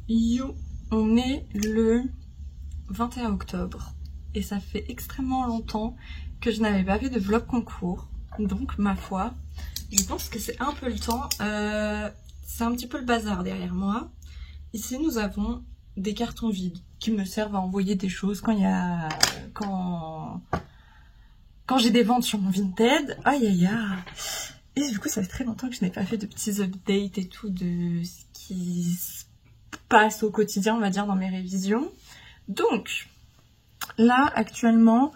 You, on est le 21 octobre et ça fait extrêmement longtemps que je n'avais pas fait de vlog concours. Donc ma foi, je pense que c'est un peu le temps. C'est un petit peu le bazar derrière moi. Ici nous avons des cartons vides qui me servent à envoyer des choses quand il y a... Quand j'ai des ventes sur mon Vinted. Aïe aïe aïe. Et du coup ça fait très longtemps que je n'ai pas fait de petits updates et tout de ce qui se passe au quotidien, on va dire, dans mes révisions. Donc là actuellement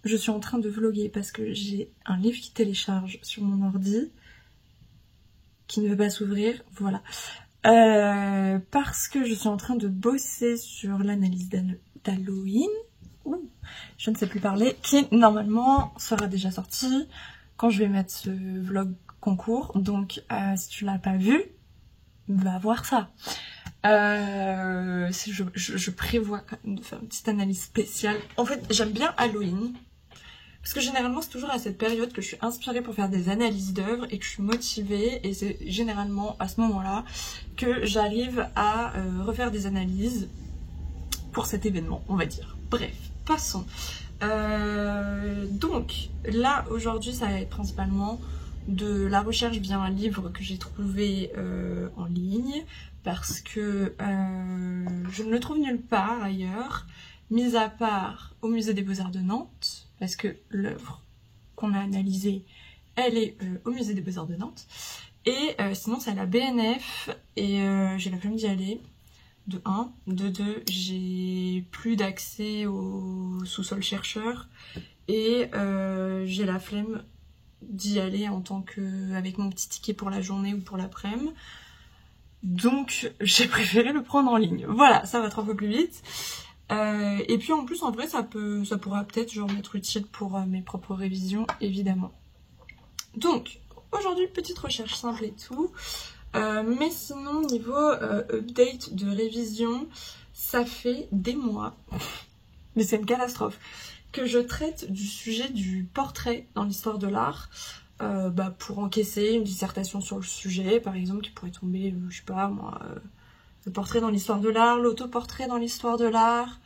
je suis en train de vlogger parce que j'ai un livre qui télécharge sur mon ordi qui ne veut pas s'ouvrir, voilà. Parce que je suis en train de bosser sur l'analyse d'Halloween, je ne sais plus parler, qui normalement sera déjà sortie quand je vais mettre ce vlog concours. Donc si tu l'as pas vu, va voir ça. Je prévois quand même de faire une petite analyse spéciale. En fait, j'aime bien Halloween. Parce que généralement, c'est toujours à cette période que je suis inspirée pour faire des analyses d'œuvres et que je suis motivée. Et c'est généralement à ce moment-là que j'arrive à refaire des analyses pour cet événement, on va dire. Bref, passons. Donc, là, aujourd'hui, ça va être principalement de la recherche via un livre que j'ai trouvé en ligne. Parce que je ne le trouve nulle part ailleurs, mis à part au Musée des Beaux-Arts de Nantes. Parce que l'œuvre qu'on a analysée, elle est au Musée des Beaux-Arts de Nantes. Et sinon, c'est à la BNF. Et j'ai la flemme d'y aller, de 1. De 2, j'ai plus d'accès au sous-sol chercheur. Et j'ai la flemme d'y aller en tant que avec mon petit ticket pour la journée ou pour l'après-midi. Donc, j'ai préféré le prendre en ligne. Voilà, ça va 3 fois plus vite. Et puis en plus, en vrai, ça pourra peut-être genre m'être utile pour mes propres révisions, évidemment. Donc, aujourd'hui, petite recherche simple et tout. Mais sinon, niveau update de révision, ça fait des mois, mais c'est une catastrophe, que je traite du sujet du portrait dans l'histoire de l'art. Pour encaisser une dissertation sur le sujet, par exemple, qui pourrait tomber, je sais pas moi... le portrait dans l'histoire de l'art, l'autoportrait dans l'histoire de l'art,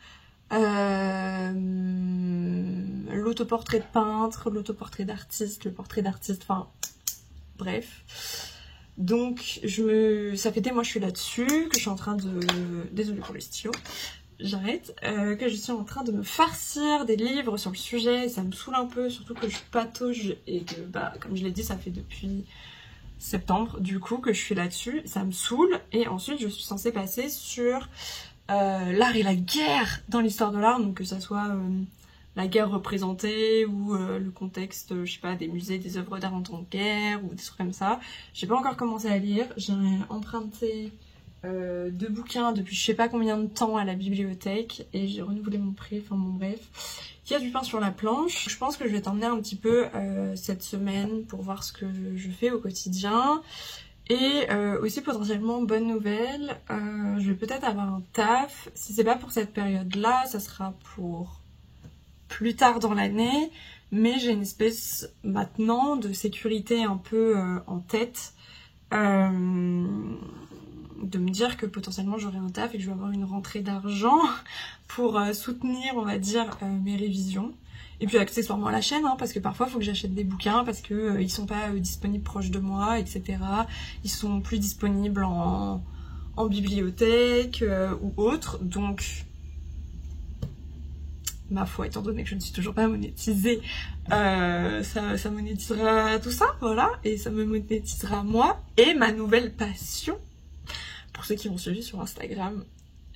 l'autoportrait de peintre, l'autoportrait d'artiste, le portrait d'artiste, enfin bref. Donc ça fait des mois que je suis là-dessus, que je suis en train de... Désolée pour le stylo, j'arrête. Que je suis en train de me farcir des livres sur le sujet, ça me saoule un peu, surtout que je patauge et que, comme je l'ai dit, ça fait depuis... septembre du coup que je suis là-dessus, ça me saoule. Et ensuite je suis censée passer sur l'art et la guerre dans l'histoire de l'art, donc que ça soit la guerre représentée ou le contexte, je sais pas, des musées, des œuvres d'art en temps de guerre ou des trucs comme ça. J'ai pas encore commencé à lire, j'ai emprunté 2 bouquins depuis je sais pas combien de temps à la bibliothèque et j'ai renouvelé mon prêt, enfin bon bref. Il y a du pain sur la planche. Je pense que je vais t'emmener un petit peu cette semaine pour voir ce que je fais au quotidien. Et aussi potentiellement, bonne nouvelle, je vais peut-être avoir un taf. Si c'est pas pour cette période-là, ça sera pour plus tard dans l'année. Mais j'ai une espèce maintenant de sécurité un peu en tête. De me dire que potentiellement j'aurai un taf et que je vais avoir une rentrée d'argent pour soutenir, on va dire, mes révisions. Et puis accessoirement la chaîne, parce que parfois il faut que j'achète des bouquins parce que ils sont pas disponibles proches de moi, etc. Ils sont plus disponibles en bibliothèque ou autre. Donc, ma foi, étant donné que je ne suis toujours pas monétisée, ça monétisera tout ça, voilà. Et ça me monétisera moi et ma nouvelle passion. Pour ceux qui m'ont suivi sur Instagram,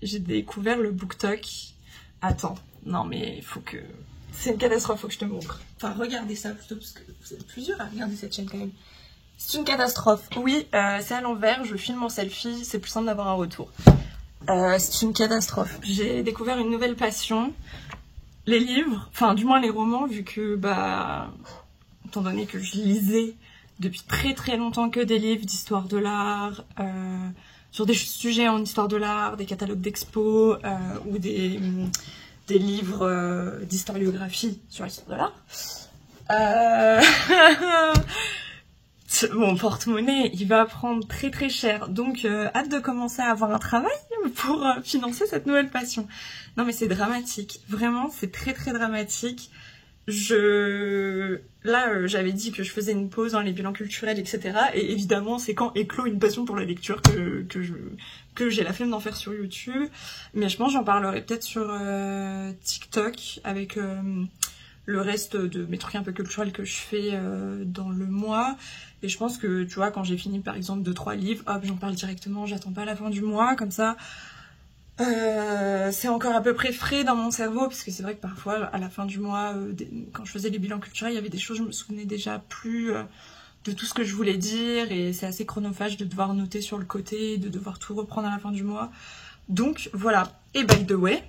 j'ai découvert le BookTok. Attends, non mais il faut que... C'est une catastrophe, faut que je te montre. Enfin, regardez ça plutôt, parce que vous êtes plusieurs à regarder cette chaîne quand même. C'est une catastrophe. Oui, c'est à l'envers, je filme en selfie, c'est plus simple d'avoir un retour. C'est une catastrophe. J'ai découvert une nouvelle passion. Les livres, enfin du moins les romans, vu que, étant donné que je lisais depuis très très longtemps que des livres d'histoire de l'art, sur des sujets en histoire de l'art, des catalogues d'expo ou des livres d'historiographie sur l'histoire de l'art. mon porte-monnaie, il va prendre très très cher. Donc, hâte de commencer à avoir un travail pour financer cette nouvelle passion. Non mais c'est dramatique. Vraiment, c'est très très dramatique. Là, j'avais dit que je faisais une pause dans les bilans culturels, etc. Et évidemment, c'est quand éclot une passion pour la lecture que j'ai la flemme d'en faire sur YouTube. Mais je pense que j'en parlerai peut-être sur TikTok avec le reste de mes trucs un peu culturels que je fais dans le mois. Et je pense que, tu vois, quand j'ai fini par exemple 2-3 livres, hop, j'en parle directement, j'attends pas la fin du mois, comme ça. C'est encore à peu près frais dans mon cerveau, parce que c'est vrai que parfois, à la fin du mois, quand je faisais les bilans culturels, il y avait des choses, je me souvenais déjà plus de tout ce que je voulais dire, et c'est assez chronophage de devoir noter sur le côté, de devoir tout reprendre à la fin du mois. Donc voilà. Et by the way,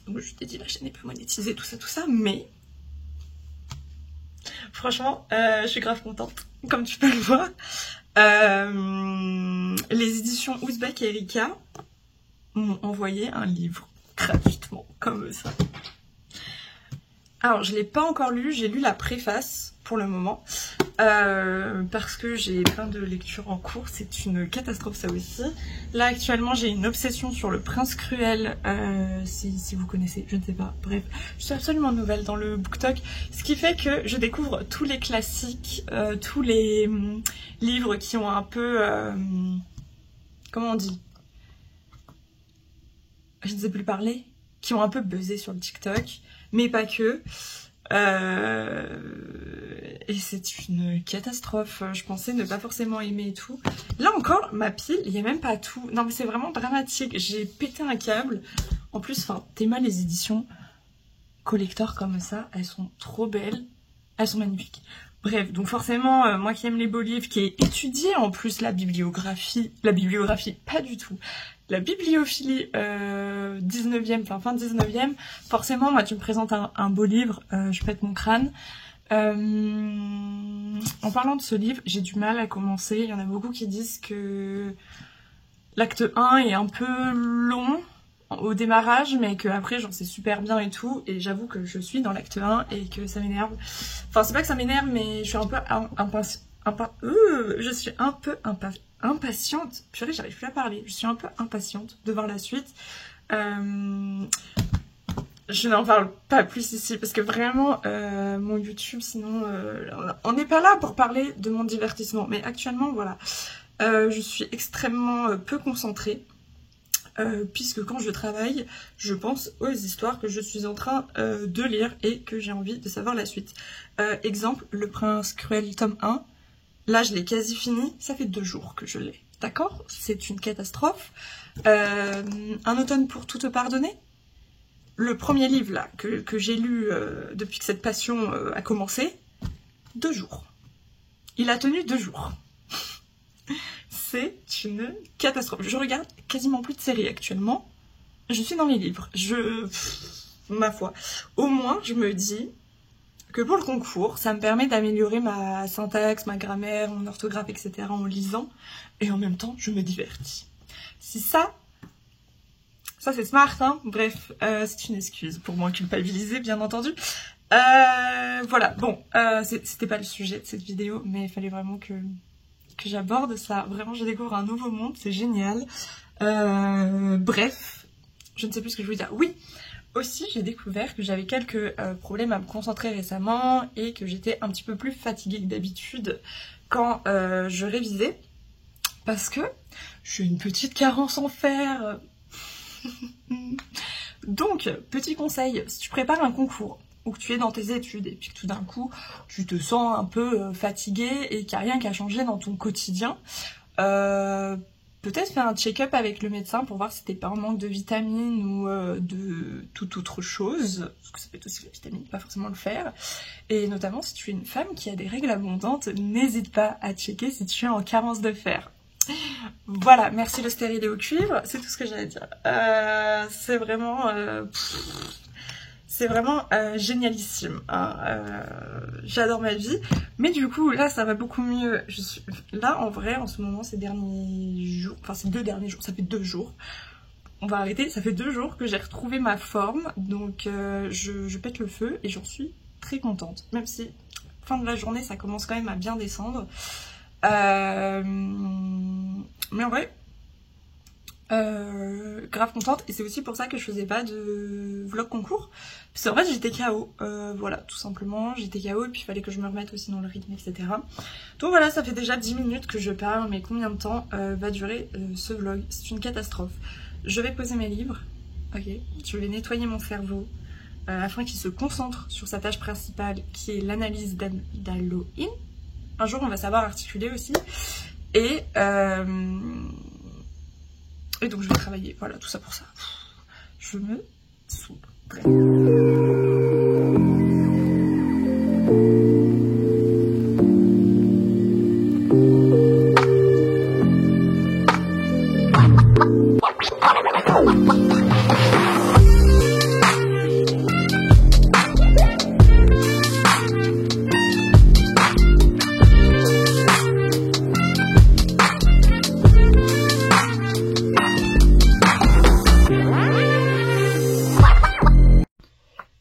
donc, je t'ai dit la chaîne n'est plus monétisée, tout ça, mais franchement, je suis grave contente, comme tu peux le voir. Les éditions Ouzbek et Erika m'ont envoyé un livre gratuitement, comme ça. Alors, je l'ai pas encore lu, j'ai lu la préface pour le moment, parce que j'ai plein de lectures en cours, c'est une catastrophe ça aussi. Là, actuellement, j'ai une obsession sur Le Prince Cruel, si vous connaissez, je ne sais pas, bref. Je suis absolument nouvelle dans le BookTok, ce qui fait que je découvre tous les classiques, tous les livres qui ont un peu... comment on dit ? Je ne sais plus parler, qui ont un peu buzzé sur le TikTok, mais pas que. Et c'est une catastrophe. Je pensais ne pas forcément aimer et tout. Là encore, ma pile, il n'y a même pas tout. Non mais c'est vraiment dramatique. J'ai pété un câble. En plus, enfin, Théma, les éditions collector comme ça, elles sont trop belles. Elles sont magnifiques. Bref, donc forcément, moi qui aime les beaux livres, qui ai étudié en plus la bibliographie, pas du tout, la bibliophilie 19e, enfin fin 19e, forcément, moi tu me présentes un beau livre, je pète mon crâne. En parlant de ce livre, j'ai du mal à commencer, il y en a beaucoup qui disent que l'acte 1 est un peu long au démarrage, mais que après genre c'est super bien et tout, et j'avoue que je suis dans l'acte 1 et que ça m'énerve. Enfin c'est pas que ça m'énerve, mais je suis un peu impatiente. Purée, j'arrive plus à parler. Je suis un peu impatiente de voir la suite. Je n'en parle pas plus ici parce que vraiment mon YouTube, sinon on n'est pas là pour parler de mon divertissement. Mais actuellement voilà, je suis extrêmement peu concentrée. Puisque quand je travaille, je pense aux histoires que je suis en train de lire et que j'ai envie de savoir la suite. Exemple, Le Prince Cruel tome 1, là je l'ai quasi fini, ça fait 2 jours que je l'ai, d'accord? C'est une catastrophe. Un automne pour tout te pardonner, le premier livre là que j'ai lu depuis que cette passion a commencé, 2 jours. Il a tenu 2 jours. C'est une catastrophe. Je regarde quasiment plus de séries actuellement. Je suis dans mes livres. Ma foi. Au moins, je me dis que pour le concours, ça me permet d'améliorer ma syntaxe, ma grammaire, mon orthographe, etc. en lisant. Et en même temps, je me divertis. Si ça c'est smart, hein. Bref, c'est une excuse pour moi culpabiliser, bien entendu. Voilà, bon, c'était pas le sujet de cette vidéo, mais il fallait vraiment que j'aborde ça. Vraiment, je découvre un nouveau monde, c'est génial. Bref, je ne sais plus ce que je voulais dire. Oui, aussi, j'ai découvert que j'avais quelques problèmes à me concentrer récemment et que j'étais un petit peu plus fatiguée que d'habitude quand je révisais. Parce que j'ai une petite carence en fer. Donc, petit conseil, si tu prépares un concours ou que tu es dans tes études et puis que tout d'un coup tu te sens un peu fatigué et qu'il n'y a rien qui a changé dans ton quotidien, peut-être faire un check-up avec le médecin pour voir si t'es pas en manque de vitamines ou de toute autre chose, parce que ça peut être aussi la vitamine, pas forcément le fer. Et notamment si tu es une femme qui a des règles abondantes, n'hésite pas à checker si tu es en carence de fer. Voilà, merci le stérilet au cuivre, c'est tout ce que j'ai à dire. C'est vraiment... c'est vraiment génialissime, hein. J'adore ma vie, mais du coup là ça va beaucoup mieux. Là en vrai en ce moment ces derniers jours, enfin ces 2 derniers jours, ça fait 2 jours, on va arrêter, ça fait 2 jours que j'ai retrouvé ma forme, donc je pète le feu et j'en suis très contente, même si fin de la journée ça commence quand même à bien descendre. Mais en vrai, grave contente, et c'est aussi pour ça que je faisais pas de vlog concours, parce qu'en fait j'étais KO, voilà, tout simplement, j'étais KO, et puis il fallait que je me remette aussi dans le rythme, etc. Donc voilà, ça fait déjà 10 minutes que je parle, mais combien de temps va durer ce vlog? C'est une catastrophe. Je vais poser mes livres, ok, je vais nettoyer mon cerveau, afin qu'il se concentre sur sa tâche principale, qui est l'analyse d'Halloween. Un jour on va savoir articuler aussi, et donc je vais travailler, voilà, tout ça pour ça. Je me saoule. Bref.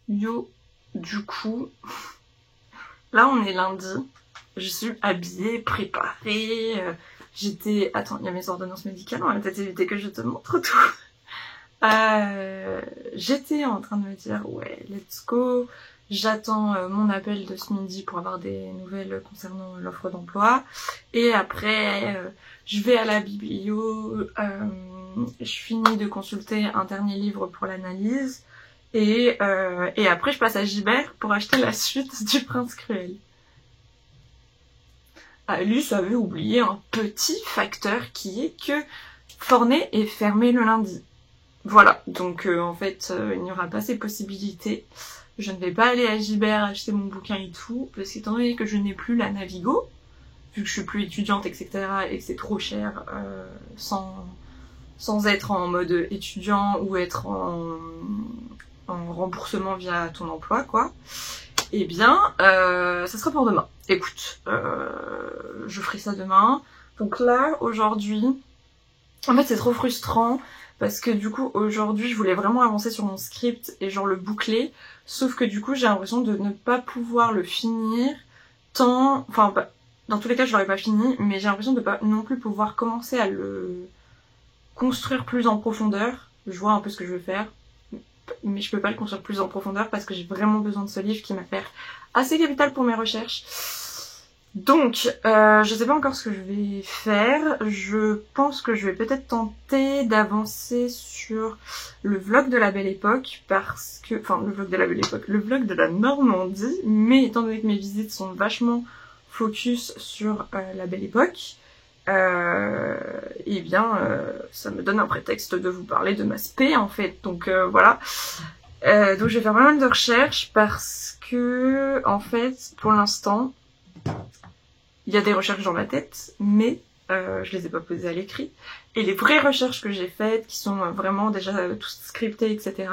Yo, du coup, là on est lundi, je suis habillée, préparée, j'étais... Attends, il y a mes ordonnances médicales, on va peut-être éviter que je te montre tout. J'étais en train de me dire, ouais, let's go, j'attends mon appel de ce midi pour avoir des nouvelles concernant l'offre d'emploi, et après, je vais à la biblio, je finis de consulter un dernier livre pour l'analyse, et après je passe à Gibert pour acheter la suite du Prince Cruel. Alice avait oublié un petit facteur qui est que Forney est fermé le lundi. Voilà, donc en fait il n'y aura pas ces possibilités. Je ne vais pas aller à Gibert acheter mon bouquin et tout, parce qu'étant donné que je n'ai plus la Navigo, vu que je suis plus étudiante, etc., et que c'est trop cher sans être en mode étudiant ou être en remboursement via ton emploi, quoi, eh bien, ça sera pour demain. Écoute, je ferai ça demain. Donc là, aujourd'hui, en fait, c'est trop frustrant, parce que du coup, aujourd'hui, je voulais vraiment avancer sur mon script et genre le boucler, sauf que du coup, j'ai l'impression de ne pas pouvoir le finir tant... Enfin, bah, dans tous les cas, je l'aurais pas fini, mais j'ai l'impression de pas non plus pouvoir commencer à le construire plus en profondeur. Je vois un peu ce que je veux faire, mais je peux pas le construire plus en profondeur parce que j'ai vraiment besoin de ce livre qui m'affaire assez capital pour mes recherches. Donc, je sais pas encore ce que je vais faire. Je pense que je vais peut-être tenter d'avancer sur le vlog de la Belle Époque, parce que... Enfin, le vlog de la Belle Époque, le vlog de la Normandie, mais étant donné que mes visites sont vachement focus sur la Belle Époque, eh bien, ça me donne un prétexte de vous parler de ma spé, en fait. Donc, voilà. Donc, je vais faire pas mal de recherches parce que, en fait, pour l'instant... Il y a des recherches dans ma tête, mais je les ai pas posées à l'écrit. Et les vraies recherches que j'ai faites, qui sont vraiment déjà toutes scriptées, etc.,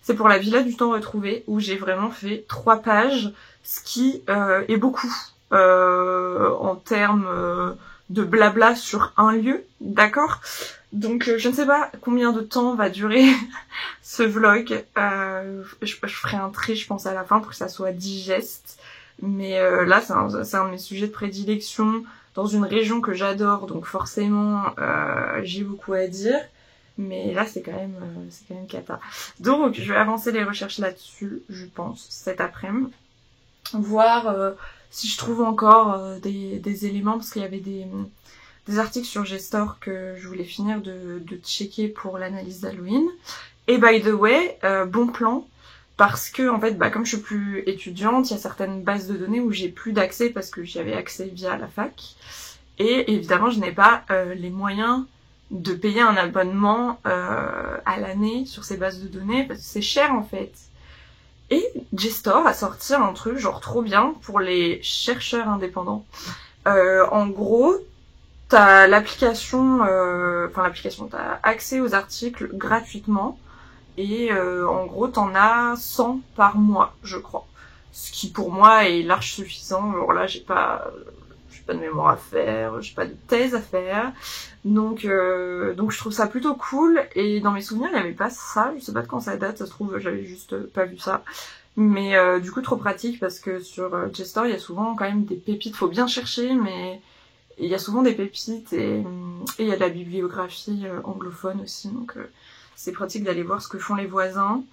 c'est pour la Villa du Temps Retrouvé, où j'ai vraiment fait 3 pages, ce qui est beaucoup en termes de blabla sur un lieu, d'accord? Donc je ne sais pas combien de temps va durer ce vlog. Je ferai un trait, je pense, à la fin pour que ça soit digeste. Mais là, c'est un de mes sujets de prédilection dans une région que j'adore, donc forcément, j'ai beaucoup à dire. Mais là, c'est quand même cata. Donc, je vais avancer les recherches là-dessus, je pense, cet après-midi. Voir si je trouve encore des éléments, parce qu'il y avait des articles sur Gestore que je voulais finir de checker pour l'analyse d'Halloween. Et by the way, bon plan. Parce que, en fait, bah, comme je suis plus étudiante, il y a certaines bases de données où j'ai plus d'accès parce que j'y avais accès via la fac. Et évidemment, je n'ai pas les moyens de payer un abonnement à l'année sur ces bases de données parce que c'est cher, en fait. Et Gestore a sorti un truc genre trop bien pour les chercheurs indépendants. En gros, t'as l'application, t'as accès aux articles gratuitement. Et en gros, t'en as 100 par mois, je crois. Ce qui, pour moi, est large suffisant. Alors là, j'ai pas de mémoire à faire, j'ai pas de thèse à faire. Donc je trouve ça plutôt cool. Et dans mes souvenirs, il n'y avait pas ça. Je sais pas de quand ça date, ça se trouve, j'avais juste pas vu ça. Mais du coup, trop pratique parce que sur Gestore, il y a souvent quand même des pépites. Faut bien chercher, mais il y a souvent des pépites et il y a de la bibliographie anglophone aussi, donc c'est pratique d'aller voir ce que font les voisins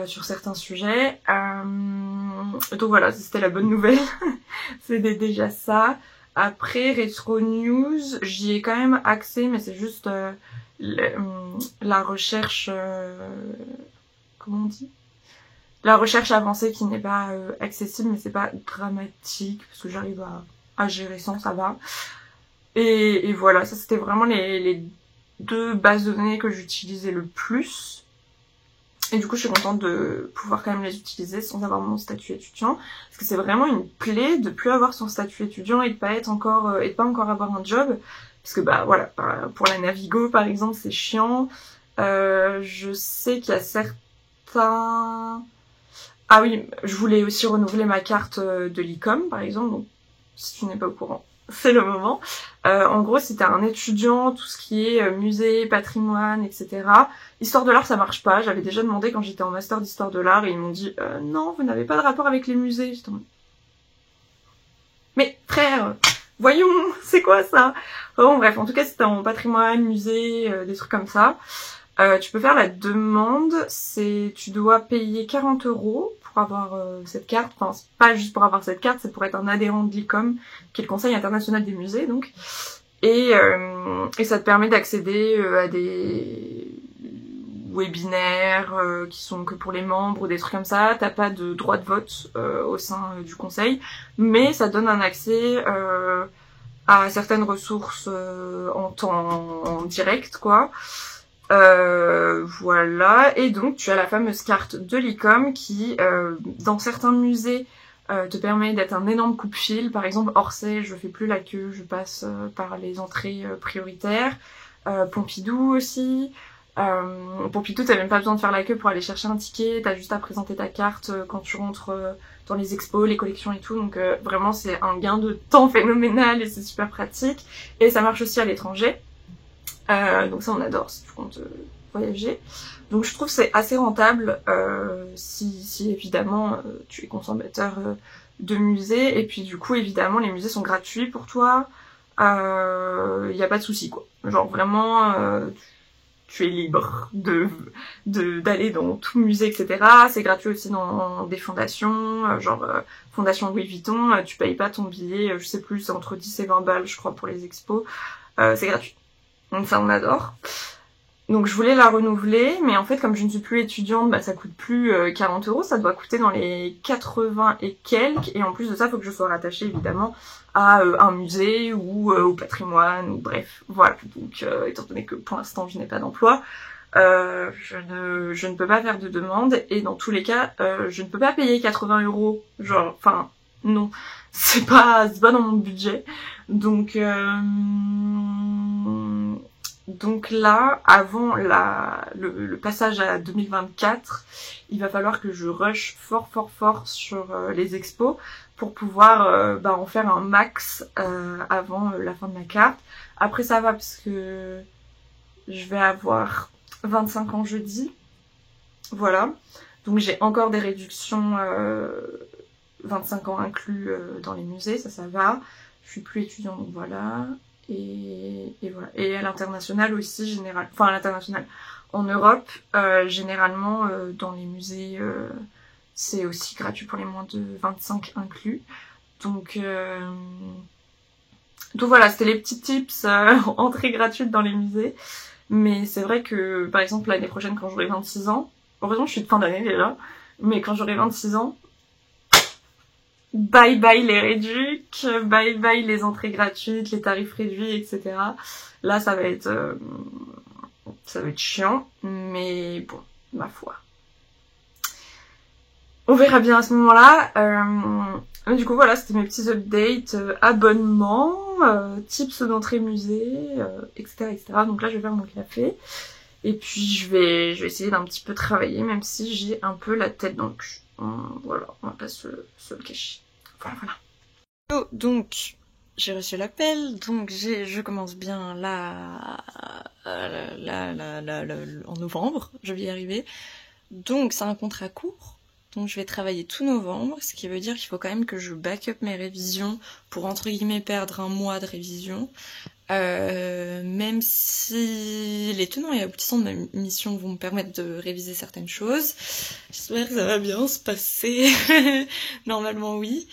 sur certains sujets. Donc voilà, c'était la bonne nouvelle. C'était déjà ça. Après, Retro News, j'y ai quand même accès, mais c'est juste la recherche... comment on dit ? La recherche avancée qui n'est pas accessible, mais c'est pas dramatique, parce que j'arrive à gérer sans, ça va. Et voilà, ça c'était vraiment les deux bases de données que j'utilisais le plus. Et du coup, je suis contente de pouvoir quand même les utiliser sans avoir mon statut étudiant. Parce que c'est vraiment une plaie de plus avoir son statut étudiant et de pas encore avoir un job. Parce que bah voilà, pour la Navigo par exemple, c'est chiant. Je sais qu'il y a certains... Ah oui, je voulais aussi renouveler ma carte de l'ICOM par exemple, donc si tu n'es pas au courant, c'est le moment. En gros, si t'es un étudiant, tout ce qui est musée, patrimoine, etc. Histoire de l'art, ça marche pas. J'avais déjà demandé quand j'étais en master d'histoire de l'art et ils m'ont dit non, vous n'avez pas de rapport avec les musées. J'étais en mode... Mais frère, voyons, c'est quoi ça? Bon bref, en tout cas, si t'es en patrimoine, musée, des trucs comme ça, tu peux faire la demande. Tu dois payer 40 € pour avoir cette carte. Enfin, c'est pas juste pour avoir cette carte, c'est pour être un adhérent de l'ICOM, qui est le Conseil international des musées, donc. Et ça te permet d'accéder à des webinaires qui sont que pour les membres ou des trucs comme ça. T'as pas de droit de vote au sein du conseil, mais ça donne un accès à certaines ressources en temps en direct, quoi. Voilà, et donc tu as la fameuse carte de l'ICOM qui, dans certains musées, te permet d'être un énorme coupe-fil. Par exemple, Orsay, je fais plus la queue, je passe par les entrées prioritaires. Pompidou aussi. Pompidou, t'as même pas besoin de faire la queue pour aller chercher un ticket, t'as juste à présenter ta carte quand tu rentres dans les expos, les collections et tout, donc vraiment c'est un gain de temps phénoménal et c'est super pratique. Et ça marche aussi à l'étranger. Donc ça on adore si tu comptes voyager. Donc je trouve que c'est assez rentable si évidemment tu es consommateur de musées. Et puis du coup évidemment les musées sont gratuits pour toi. Y a pas de souci quoi. Genre vraiment tu es libre d'aller dans tout musée, etc. C'est gratuit aussi dans des fondations, genre Fondation Louis Vuitton, tu payes pas ton billet, je sais plus, c'est entre 10 et 20 balles je crois pour les expos. C'est gratuit. Donc ça on adore. Donc je voulais la renouveler, mais en fait comme je ne suis plus étudiante, bah ça coûte plus 40 €, ça doit coûter dans les 80 et quelques, et en plus de ça, il faut que je sois rattachée évidemment à un musée ou au patrimoine, ou bref, voilà. Donc étant donné que pour l'instant je n'ai pas d'emploi, je ne peux pas faire de demande, et dans tous les cas, je ne peux pas payer 80 €, genre, enfin, non, c'est pas dans mon budget, donc là, avant le passage à 2024, il va falloir que je rush fort sur les expos pour pouvoir en faire un max avant la fin de ma carte. Après ça va parce que je vais avoir 25 ans jeudi, voilà. Donc j'ai encore des réductions 25 ans inclus dans les musées, ça va. Je suis plus étudiante, donc voilà. Et voilà. Et à l'international aussi, à l'international. En Europe, généralement, dans les musées, c'est aussi gratuit pour les moins de 25 inclus. Donc voilà, c'était les petits tips entrée gratuite dans les musées. Mais c'est vrai que, par exemple, l'année prochaine, quand j'aurai 26 ans, heureusement je suis de fin d'année déjà, mais quand j'aurai 26 ans, bye bye les réducs, bye bye les entrées gratuites, les tarifs réduits, etc. Là, ça va être chiant, mais bon, ma foi. On verra bien à ce moment-là. Du coup, voilà, c'était mes petits updates, abonnements, tips d'entrée musée, etc., etc. Donc là, je vais faire mon café. Et puis, je vais essayer d'un petit peu travailler, même si j'ai un peu la tête dans le cul. Voilà, on va pas se le cacher. Voilà. Oh, donc, j'ai reçu l'appel, donc je commence bien là, en novembre, je vais y arriver. Donc, c'est un contrat court, Donc je vais travailler tout novembre, ce qui veut dire qu'il faut quand même que je back up mes révisions pour entre guillemets perdre un mois de révision. Même si les tenants et aboutissants de ma mission vont me permettre de réviser certaines choses, j'espère que ça va bien se passer. Normalement oui.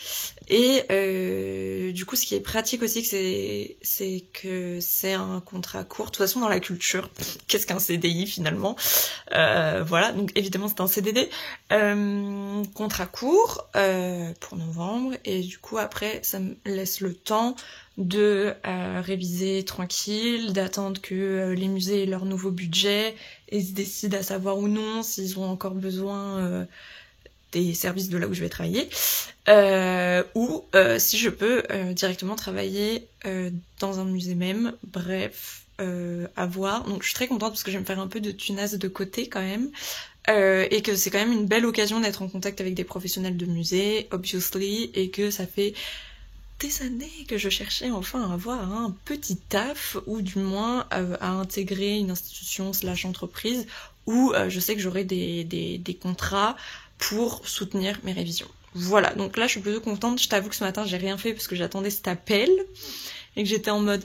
Et du coup ce qui est pratique aussi, c'est que c'est un contrat court. De toute façon dans la culture, qu'est-ce qu'un CDI finalement, voilà, donc évidemment c'est un CDD. Contrat court pour novembre, et du coup après ça me laisse le temps de réviser tranquille, d'attendre que les musées aient leur nouveau budget et se décident à savoir ou non s'ils ont encore besoin des services de là où je vais travailler, ou si je peux directement travailler dans un musée même, bref, à voir. Donc je suis très contente parce que je vais me faire un peu de tunasse de côté quand même, et que c'est quand même une belle occasion d'être en contact avec des professionnels de musée, obviously, et que ça fait des années que je cherchais enfin à avoir un petit taf, ou du moins à intégrer une institution / entreprise où je sais que j'aurai des contrats pour soutenir mes révisions. Voilà, donc là je suis plutôt contente. Je t'avoue que ce matin j'ai rien fait parce que j'attendais cet appel et que j'étais en mode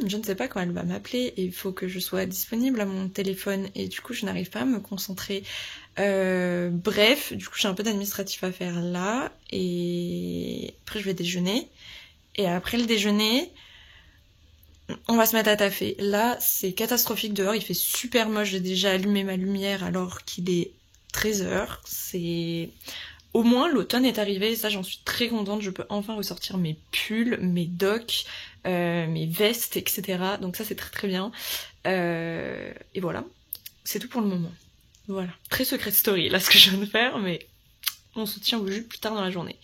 je ne sais pas quand elle va m'appeler et il faut que je sois disponible à mon téléphone, et du coup je n'arrive pas à me concentrer. Bref, du coup j'ai un peu d'administratif à faire là, et après je vais déjeuner. Et après le déjeuner, on va se mettre à taffer. Là, c'est catastrophique dehors, il fait super moche. J'ai déjà allumé ma lumière alors qu'il est 13h. C'est... Au moins, l'automne est arrivé, et ça, j'en suis très contente. Je peux enfin ressortir mes pulls, mes docks, mes vestes, etc. Donc ça, c'est très très bien. Et voilà, c'est tout pour le moment. Voilà, très secret story, là, ce que je viens de faire, mais on se tient au jus plus tard dans la journée.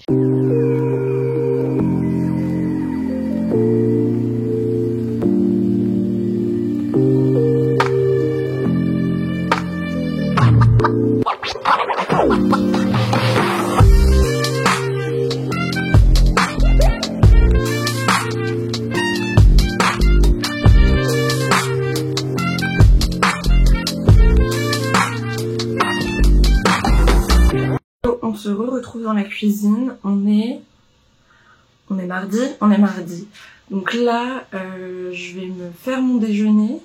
On se retrouve dans la cuisine, on est mardi. Donc là, je vais me faire mon déjeuner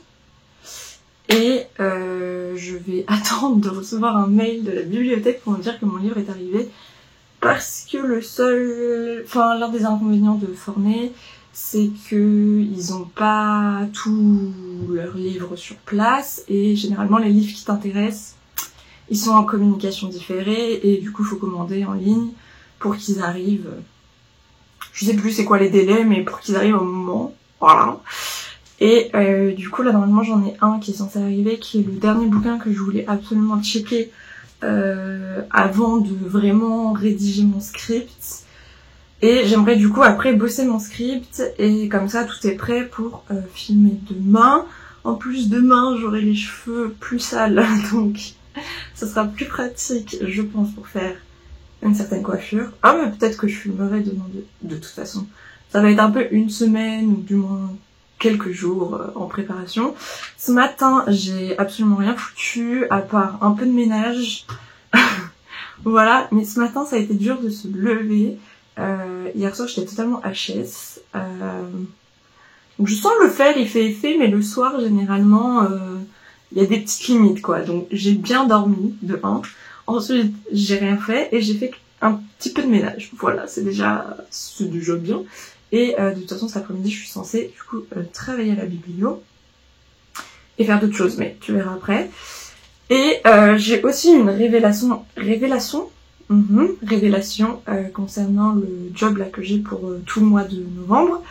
et je vais attendre de recevoir un mail de la bibliothèque pour me dire que mon livre est arrivé, parce que l'un des inconvénients de Forney, c'est que ils ont pas tous leurs livres sur place, et généralement les livres qui t'intéressent, ils sont en communication différée, et du coup il faut commander en ligne pour qu'ils arrivent. Je sais plus c'est quoi les délais, mais pour qu'ils arrivent au moment, voilà. Et du coup là normalement j'en ai un qui est censé arriver, qui est le dernier bouquin que je voulais absolument checker avant de vraiment rédiger mon script. Et j'aimerais du coup après bosser mon script, et comme ça tout est prêt pour filmer demain. En plus demain j'aurai les cheveux plus sales, donc ça sera plus pratique je pense pour faire une certaine coiffure. Ah mais peut-être que je filmerai demain de toute façon. Ça va être un peu une semaine, ou du moins quelques jours en préparation. Ce matin j'ai absolument rien foutu à part un peu de ménage. Voilà, mais ce matin ça a été dur de se lever. Hier soir j'étais totalement HS. Donc je sens le faire, il fait effet, mais le soir généralement il y a des petites limites quoi. Donc j'ai bien dormi de 1. Ensuite j'ai rien fait et j'ai fait un petit peu de ménage. Voilà, c'est déjà bien. Et de toute façon cet après-midi je suis censée du coup travailler à la biblio et faire d'autres choses, mais tu verras après. Et j'ai aussi une révélation concernant le job là que j'ai pour tout le mois de novembre.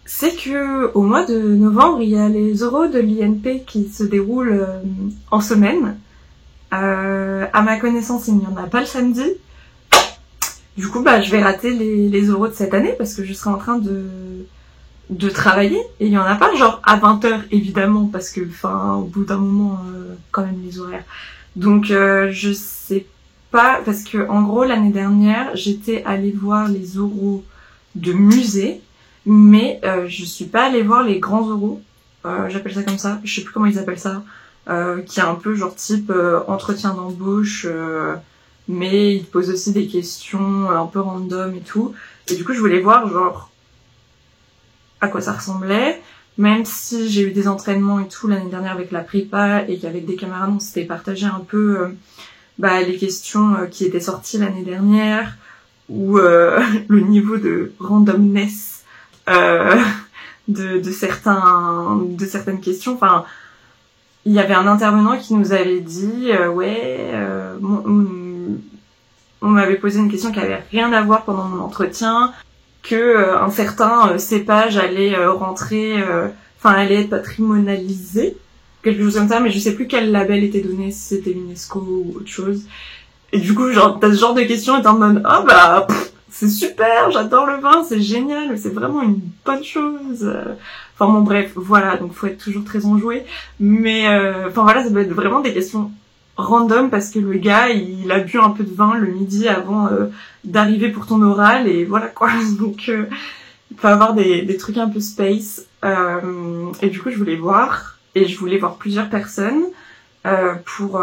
C'est que au mois de novembre, il y a les oraux de l'INP qui se déroulent en semaine. À ma connaissance, il n'y en a pas le samedi. Du coup, je vais rater les oraux de cette année parce que je serai en train de travailler. Et il n'y en a pas genre à 20h évidemment, parce que au bout d'un moment, quand même les horaires. Donc je sais pas, parce que en gros l'année dernière, j'étais allée voir les oraux de musée. Mais je suis pas allée voir les grands oraux, j'appelle ça comme ça, je sais plus comment ils appellent ça, qui est un peu genre type entretien d'embauche, mais il te pose aussi des questions un peu random et tout. Et du coup, je voulais voir genre à quoi ça ressemblait, même si j'ai eu des entraînements et tout l'année dernière avec la prépa et qu'avec des camarades on s'était partagé un peu les questions qui étaient sorties l'année dernière, ou le niveau de randomness de certaines questions. Enfin, il y avait un intervenant qui nous avait dit on m'avait posé une question qui avait rien à voir pendant mon entretien, que un certain cépage allait allait être patrimonialisé, quelque chose comme ça, mais je sais plus quel label était donné, si c'était l'UNESCO ou autre chose. Et du coup, genre, t'as ce genre de questions et t'es en mode, c'est super, j'adore le vin, c'est génial, c'est vraiment une bonne chose. Enfin bon, bref, voilà, donc faut être toujours très enjoué. Mais, ça peut être vraiment des questions random parce que le gars, il a bu un peu de vin le midi avant d'arriver pour ton oral et voilà quoi. Donc, il peut y avoir des trucs un peu space. Et du coup, je voulais voir plusieurs personnes pour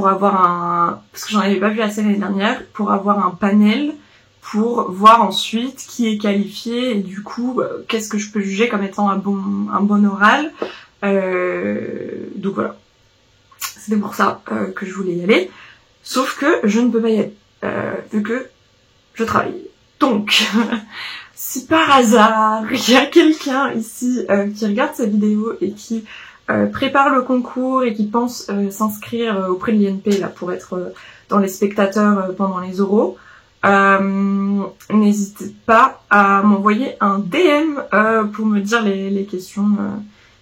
avoir parce que j'en avais pas vu assez l'année dernière, pour avoir un panel pour voir ensuite qui est qualifié et du coup qu'est-ce que je peux juger comme étant un bon oral. Donc voilà, c'était pour ça que je voulais y aller, sauf que je ne peux pas y aller vu que je travaille. Donc si par hasard il y a quelqu'un ici qui regarde cette vidéo et qui prépare le concours et qui pense s'inscrire auprès de l'INP là pour être dans les spectateurs pendant les oraux, n'hésitez pas à m'envoyer un DM pour me dire les questions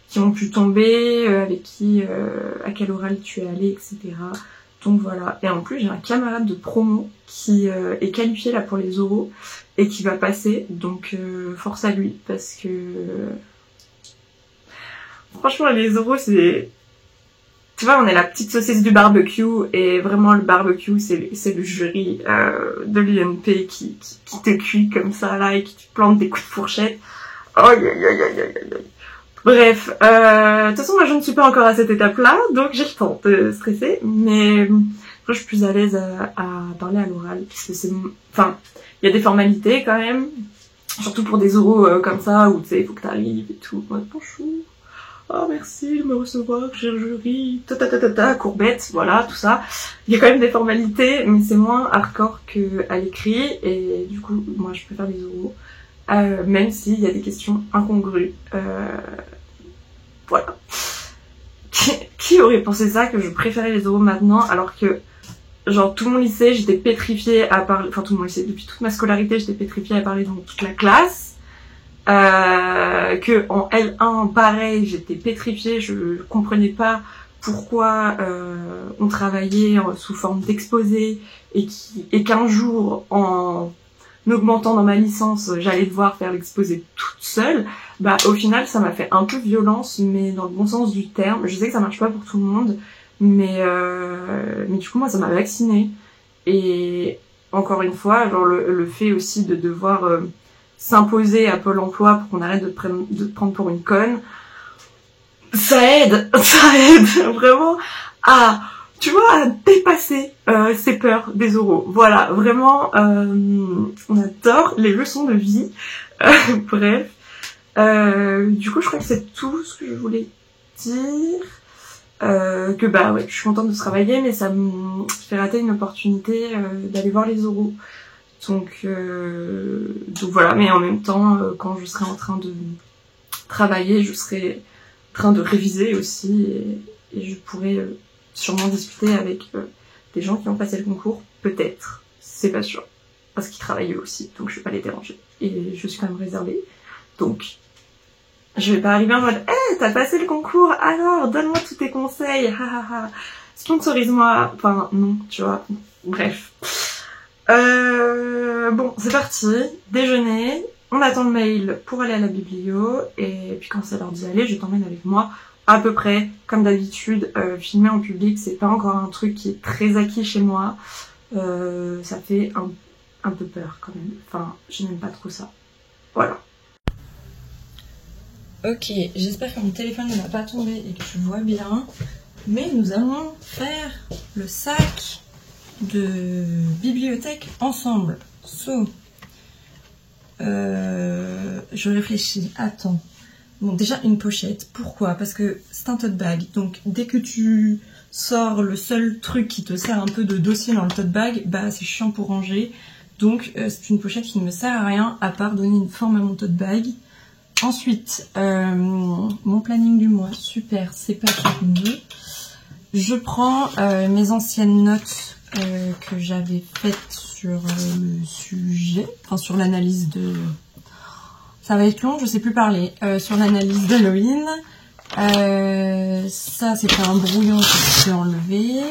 qui ont pu tomber, avec qui, à quel oral tu es allé, etc. Donc voilà. Et en plus j'ai un camarade de promo qui est qualifié là pour les oraux et qui va passer, donc force à lui parce que franchement les oraux c'est... Tu vois, on est la petite saucisse du barbecue et vraiment le barbecue c'est le jury de l'INP qui te cuit comme ça là et qui te plante des coups de fourchette. Aïe aïe aïe aïe aïe aïe. Bref, de toute façon moi je ne suis pas encore à cette étape là, donc j'ai le temps de stresser, mais je suis plus à l'aise à parler à l'oral parce que c'est... Enfin, il y a des formalités quand même, surtout pour des oraux comme ça où tu sais il faut que t'arrives et tout. Ouais, bonjour. Oh merci de me recevoir, cher jury, courbette, voilà, tout ça. Il y a quand même des formalités, mais c'est moins hardcore qu'à l'écrit, et du coup, moi je préfère les oraux, même s'il y a des questions incongrues. Voilà. Qui aurait pensé ça, que je préférais les oraux maintenant, alors que, genre, tout mon lycée, j'étais pétrifiée à parler, enfin tout mon lycée, depuis toute ma scolarité, j'étais pétrifiée à parler devant toute la classe. Que en L1 pareil, j'étais pétrifiée, je comprenais pas pourquoi on travaillait sous forme d'exposé et qu'un jour en augmentant dans ma licence j'allais devoir faire l'exposé toute seule. Bah au final ça m'a fait un peu violence, mais dans le bon sens du terme. Je sais que ça marche pas pour tout le monde, mais du coup moi ça m'a vaccinée. Et encore une fois, genre le fait aussi de devoir s'imposer à Pôle emploi pour qu'on arrête de te prendre pour une conne, ça aide vraiment à, tu vois, à dépasser ces peurs des oraux. Voilà, vraiment, on adore les leçons de vie. Bref, du coup je crois que c'est tout ce que je voulais dire. Que je suis contente de travailler, mais ça me fait rater une opportunité d'aller voir les oraux. Donc voilà, mais en même temps, quand je serai en train de travailler, je serai en train de réviser aussi, et je pourrai sûrement discuter avec des gens qui ont passé le concours, peut-être, c'est pas sûr, parce qu'ils travaillent eux aussi, donc je vais pas les déranger, et je suis quand même réservée, donc je vais pas arriver en mode « Hey, t'as passé le concours, alors donne-moi tous tes conseils, hahaha, sponsorise-moi », enfin non, tu vois, bref. Bon, c'est parti, déjeuner, on attend le mail pour aller à la biblio, et puis quand ça leur dit aller, je t'emmène avec moi, à peu près, comme d'habitude, filmer en public, c'est pas encore un truc qui est très acquis chez moi, ça fait un peu peur quand même, enfin, je n'aime pas trop ça, voilà. Ok, j'espère que mon téléphone ne va pas tomber et que tu vois bien, mais nous allons faire le sac de bibliothèque ensemble. So, je réfléchis, attends. Bon, déjà une pochette, pourquoi? Parce que c'est un tote bag, donc dès que tu sors le seul truc qui te sert un peu de dossier dans le tote bag, bah c'est chiant pour ranger. Donc c'est une pochette qui ne me sert à rien à part donner une forme à mon tote bag. Ensuite, mon planning du mois, super, c'est pas mieux. Je prends mes anciennes notes que j'avais faites sur le sujet, enfin sur l'analyse de... Ça va être long, je sais plus parler. Sur l'analyse d'Halloween. Ça, c'est un brouillon que je peux enlever.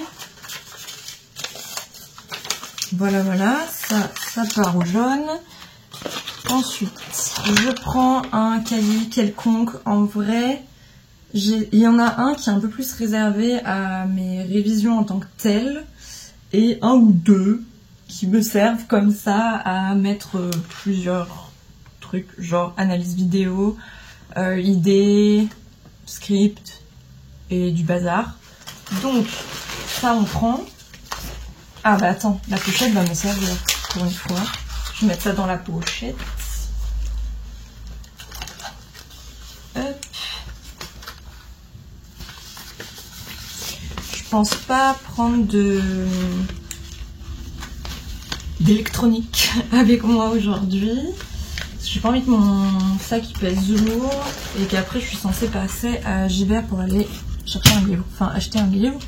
Voilà, voilà. Ça part au jaune. Ensuite, je prends un cahier quelconque. En vrai, il y en a un qui est un peu plus réservé à mes révisions en tant que telles. Et un ou deux qui me servent comme ça à mettre plusieurs trucs, genre analyse vidéo, idées, script et du bazar. Donc, ça on prend. Ah bah attends, la pochette va me servir pour une fois. Je vais mettre ça dans la pochette. Hop. Je pense pas prendre d'électronique avec moi aujourd'hui. J'ai pas envie que mon sac il pèse lourd et qu'après je suis censée passer à Gibert pour aller chercher un livre, enfin acheter un livre.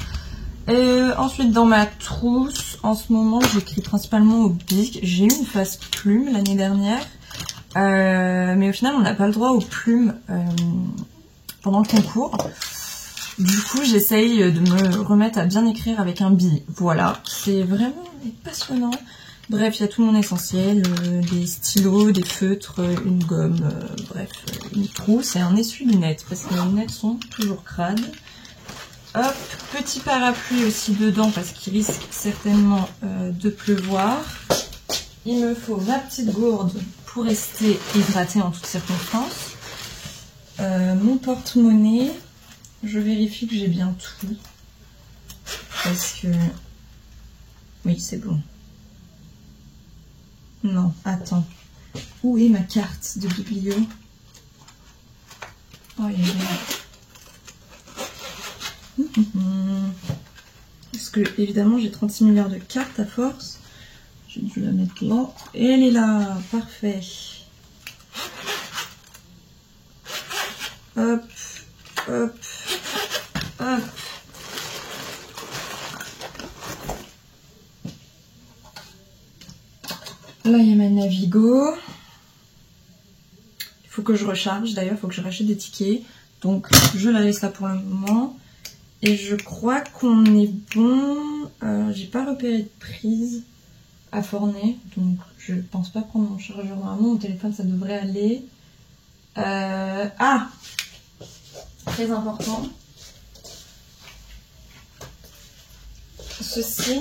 Ensuite dans ma trousse, en ce moment j'écris principalement au bic. J'ai eu une face plume l'année dernière, mais au final on n'a pas le droit aux plumes pendant le concours. Du coup j'essaye de me remettre à bien écrire avec un bic. Voilà, c'est vraiment passionnant. Bref, il y a tout mon essentiel, des stylos, des feutres, une gomme, bref, une trousse et un essuie-lunettes, parce que mes lunettes sont toujours crades. Hop, petit parapluie aussi dedans, parce qu'il risque certainement de pleuvoir. Il me faut ma petite gourde pour rester hydratée en toutes circonstances. Mon porte-monnaie, je vérifie que j'ai bien tout, parce que... Oui, c'est bon. Non, attends. Où est ma carte de biblio? Oh, il est là. Parce que, évidemment, j'ai 36 milliards de cartes à force. J'ai dû la mettre là. Et elle est là. Parfait. Hop, hop, hop. Là, il y a ma Navigo. Il faut que je recharge. D'ailleurs, il faut que je rachète des tickets. Donc, je la laisse là pour le moment. Et je crois qu'on est bon. J'ai pas repéré de prise à Fornay. Donc, je pense pas prendre mon chargeur. Normalement, mon téléphone, ça devrait aller. Ah! Très important. Ceci...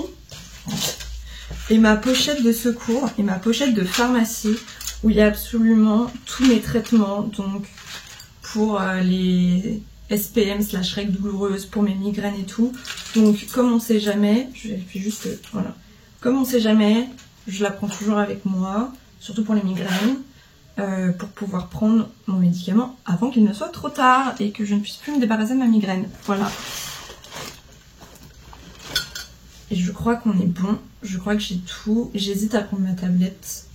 Et ma pochette de secours et ma pochette de pharmacie où il y a absolument tous mes traitements, donc pour les SPM / règles douloureuses, pour mes migraines et tout. Donc comme on sait jamais, je vérifie juste, voilà. Comme on sait jamais, je la prends toujours avec moi, surtout pour les migraines, pour pouvoir prendre mon médicament avant qu'il ne soit trop tard et que je ne puisse plus me débarrasser de ma migraine. Voilà. Et je crois qu'on est bon, je crois que j'ai tout. J'hésite à prendre ma tablette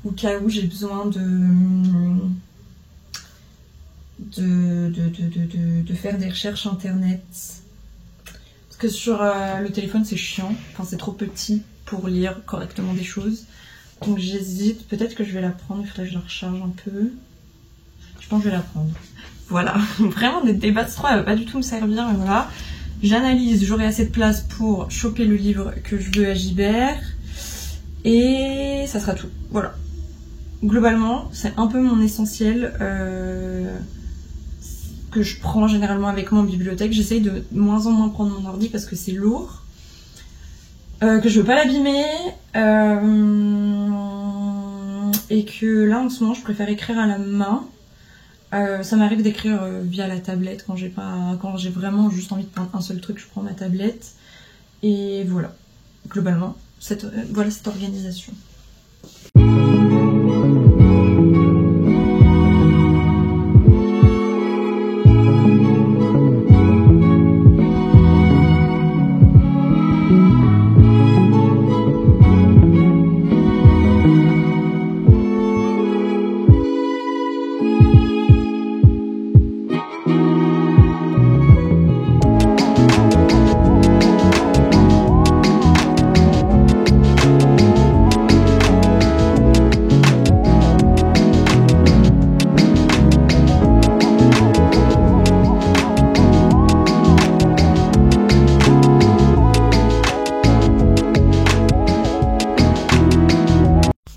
au cas où j'ai besoin de faire des recherches internet. Parce que sur le téléphone c'est chiant, enfin c'est trop petit pour lire correctement des choses. Donc j'hésite, peut-être que je vais la prendre, il faudrait que je la recharge un peu. Je pense que je vais la prendre. Voilà, vraiment des débats de 3, elle va pas du tout me servir, mais voilà. J'analyse, j'aurai assez de place pour choper le livre que je veux à Gibert. Et ça sera tout. Voilà. Globalement, c'est un peu mon essentiel que je prends généralement avec moi en bibliothèque. J'essaye de moins en moins prendre mon ordi parce que c'est lourd. Que je veux pas l'abîmer. Et que là, en ce moment, je préfère écrire à la main. Ça m'arrive d'écrire via la tablette quand j'ai vraiment juste envie de prendre un seul truc, je prends ma tablette et voilà. globalement, voilà cette organisation.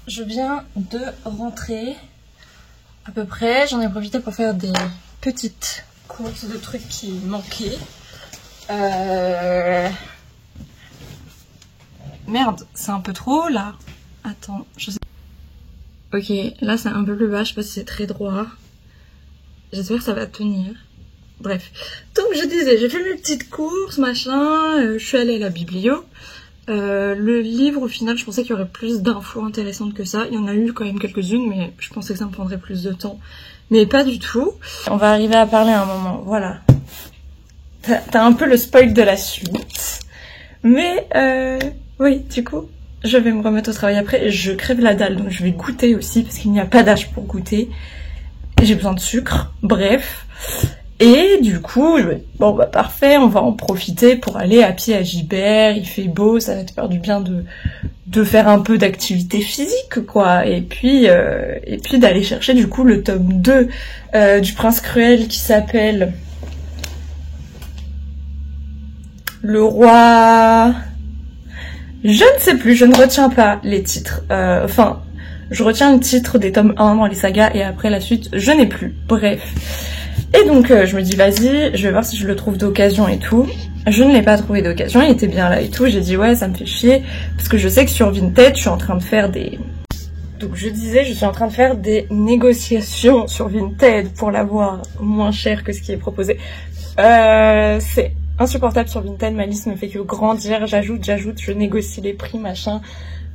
Je viens de rentrer à peu près, j'en ai profité pour faire des petites courses de trucs qui manquaient. Merde, c'est un peu trop là. Attends, je sais. Ok, là c'est un peu plus bas, je sais pas si c'est très droit. J'espère que ça va tenir. Bref, donc je disais, j'ai fait mes petites courses, machin, je suis allée à la biblio. Le livre, au final, je pensais qu'il y aurait plus d'infos intéressantes que ça. Il y en a eu quand même quelques-unes, mais je pensais que ça me prendrait plus de temps. Mais pas du tout. On va arriver à parler à un moment, voilà. T'as un peu le spoil de la suite. Mais, oui, du coup, je vais me remettre au travail après. Je crève la dalle, donc je vais goûter aussi, parce qu'il n'y a pas d'âge pour goûter. J'ai besoin de sucre, bref. Et du coup, je me dis, bon bah parfait, on va en profiter pour aller à pied à Gibert, il fait beau, ça va te faire du bien de faire un peu d'activité physique, quoi. Et puis d'aller chercher du coup le tome 2 du Prince Cruel qui s'appelle Le Roi... Je ne sais plus, je ne retiens pas les titres. Enfin, je retiens le titre des tomes 1 dans les sagas et après la suite, je n'ai plus. Bref. Et donc je me dis vas-y, je vais voir si je le trouve d'occasion et tout. Je ne l'ai pas trouvé d'occasion, il était bien là et tout. J'ai dit ouais, ça me fait chier parce que je sais que sur Vinted, je suis en train de faire des... Donc je disais, je suis en train de faire des négociations sur Vinted pour l'avoir moins cher que ce qui est proposé. C'est insupportable sur Vinted, ma liste me fait que grandir, j'ajoute, je négocie les prix, machin.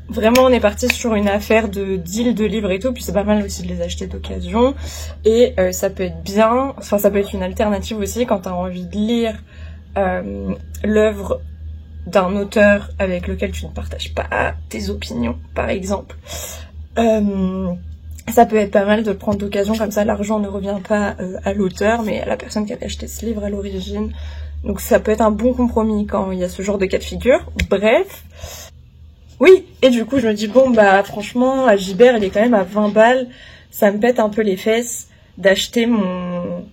Vraiment, on est parti sur une affaire de deal de livres et tout, puis c'est pas mal aussi de les acheter d'occasion. Et ça peut être bien, enfin ça peut être une alternative aussi quand t'as envie de lire l'œuvre d'un auteur avec lequel tu ne partages pas tes opinions, par exemple. Ça peut être pas mal de le prendre d'occasion, comme ça l'argent ne revient pas à l'auteur, mais à la personne qui avait acheté ce livre à l'origine. Donc ça peut être un bon compromis quand il y a ce genre de cas de figure. Bref... Oui, et du coup je me dis bon bah franchement à Gibert il est quand même à 20 balles, ça me pète un peu les fesses d'acheter mon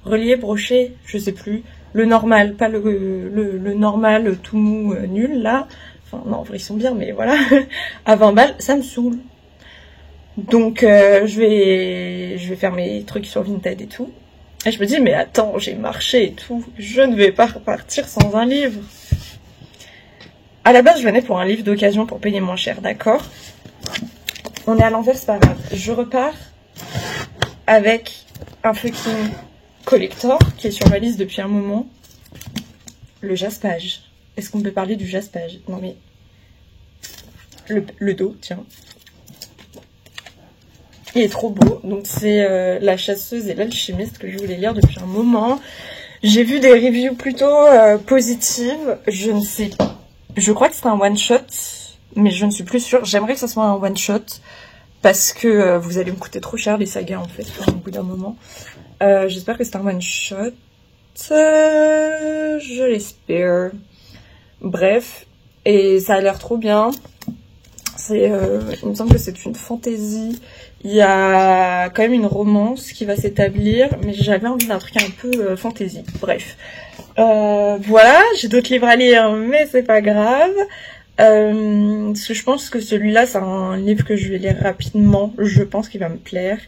relié broché, je sais plus, le normal, pas le normal tout mou nul là, enfin non en vrai ils sont bien mais voilà, à 20 balles ça me saoule. Donc je vais faire mes trucs sur Vinted et tout, et je me dis mais attends j'ai marché et tout, je ne vais pas repartir sans un livre. À la base, je venais pour un livre d'occasion pour payer moins cher, d'accord? On est à l'envers, c'est pas grave. Je repars avec un fucking collector qui est sur ma liste depuis un moment. Le jaspage. Est-ce qu'on peut parler du jaspage? Non mais... Le dos, tiens. Il est trop beau. Donc c'est La Chasseuse et l'Alchimiste que je voulais lire depuis un moment. J'ai vu des reviews plutôt positives. Je ne sais pas. Je crois que c'est un one-shot, mais je ne suis plus sûre. J'aimerais que ça soit un one-shot, parce que vous allez me coûter trop cher les sagas, en fait, au bout d'un moment. J'espère que c'est un one-shot. Je l'espère. Bref, et ça a l'air trop bien. Il me semble que c'est une fantaisie. Il y a quand même une romance qui va s'établir, mais j'avais envie d'un truc un peu fantaisie. Bref. Voilà, j'ai d'autres livres à lire, mais c'est pas grave. Parce que je pense que celui-là, c'est un livre que je vais lire rapidement. Je pense qu'il va me plaire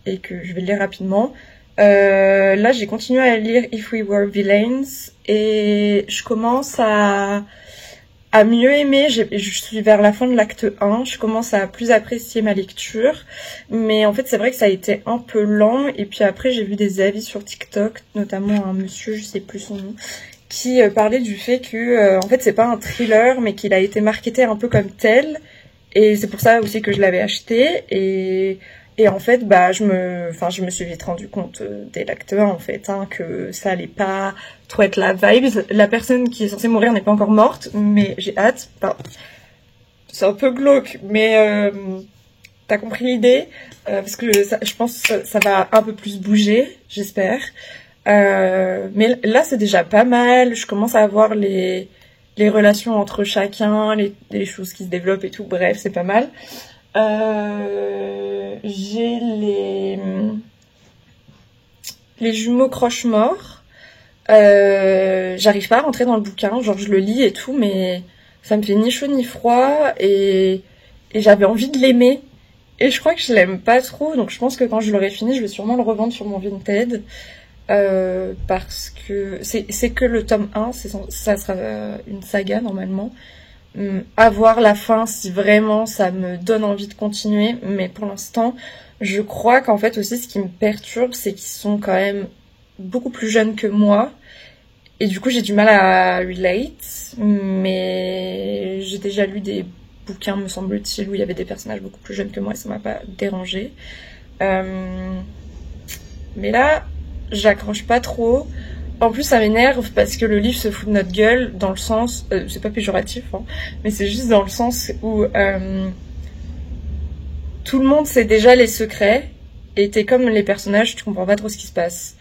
et que je vais le lire rapidement. Là, j'ai continué à lire If We Were Villains et je commence à mieux aimer. Je suis vers la fin de l'acte 1, je commence à plus apprécier ma lecture, mais en fait c'est vrai que ça a été un peu lent, et puis après j'ai vu des avis sur TikTok, notamment un monsieur, je sais plus son nom, qui parlait du fait que en fait c'est pas un thriller mais qu'il a été marketé un peu comme tel, et c'est pour ça aussi que je l'avais acheté. Et en fait bah je me suis vite rendu compte dès l'acte 1 en fait que ça allait pas trop être la vibe. La personne qui est censée mourir n'est pas encore morte, mais j'ai hâte. Enfin, c'est un peu glauque, mais t'as compris l'idée, parce que je pense que ça va un peu plus bouger, j'espère. Mais là, c'est déjà pas mal. Je commence à voir les relations entre chacun, les choses qui se développent et tout. Bref, c'est pas mal. J'ai les jumeaux croche-morts. J'arrive pas à rentrer dans le bouquin. Genre, je le lis et tout, mais ça me fait ni chaud ni froid. Et j'avais envie de l'aimer. Et je crois que je l'aime pas trop. Donc, je pense que quand je l'aurai fini, je vais sûrement le revendre sur mon Vinted. Parce que c'est que le tome 1, ça sera une saga normalement. À voir la fin si vraiment ça me donne envie de continuer, mais pour l'instant je crois qu'en fait aussi ce qui me perturbe c'est qu'ils sont quand même beaucoup plus jeunes que moi, et du coup j'ai du mal à relate, mais j'ai déjà lu des bouquins me semble-t-il où il y avait des personnages beaucoup plus jeunes que moi et ça m'a pas dérangé. Mais là j'accroche pas trop. En plus, ça m'énerve parce que le livre se fout de notre gueule dans le sens... c'est pas péjoratif, hein, mais c'est juste dans le sens où tout le monde sait déjà les secrets et t'es comme les personnages, tu comprends pas trop ce qui se passe.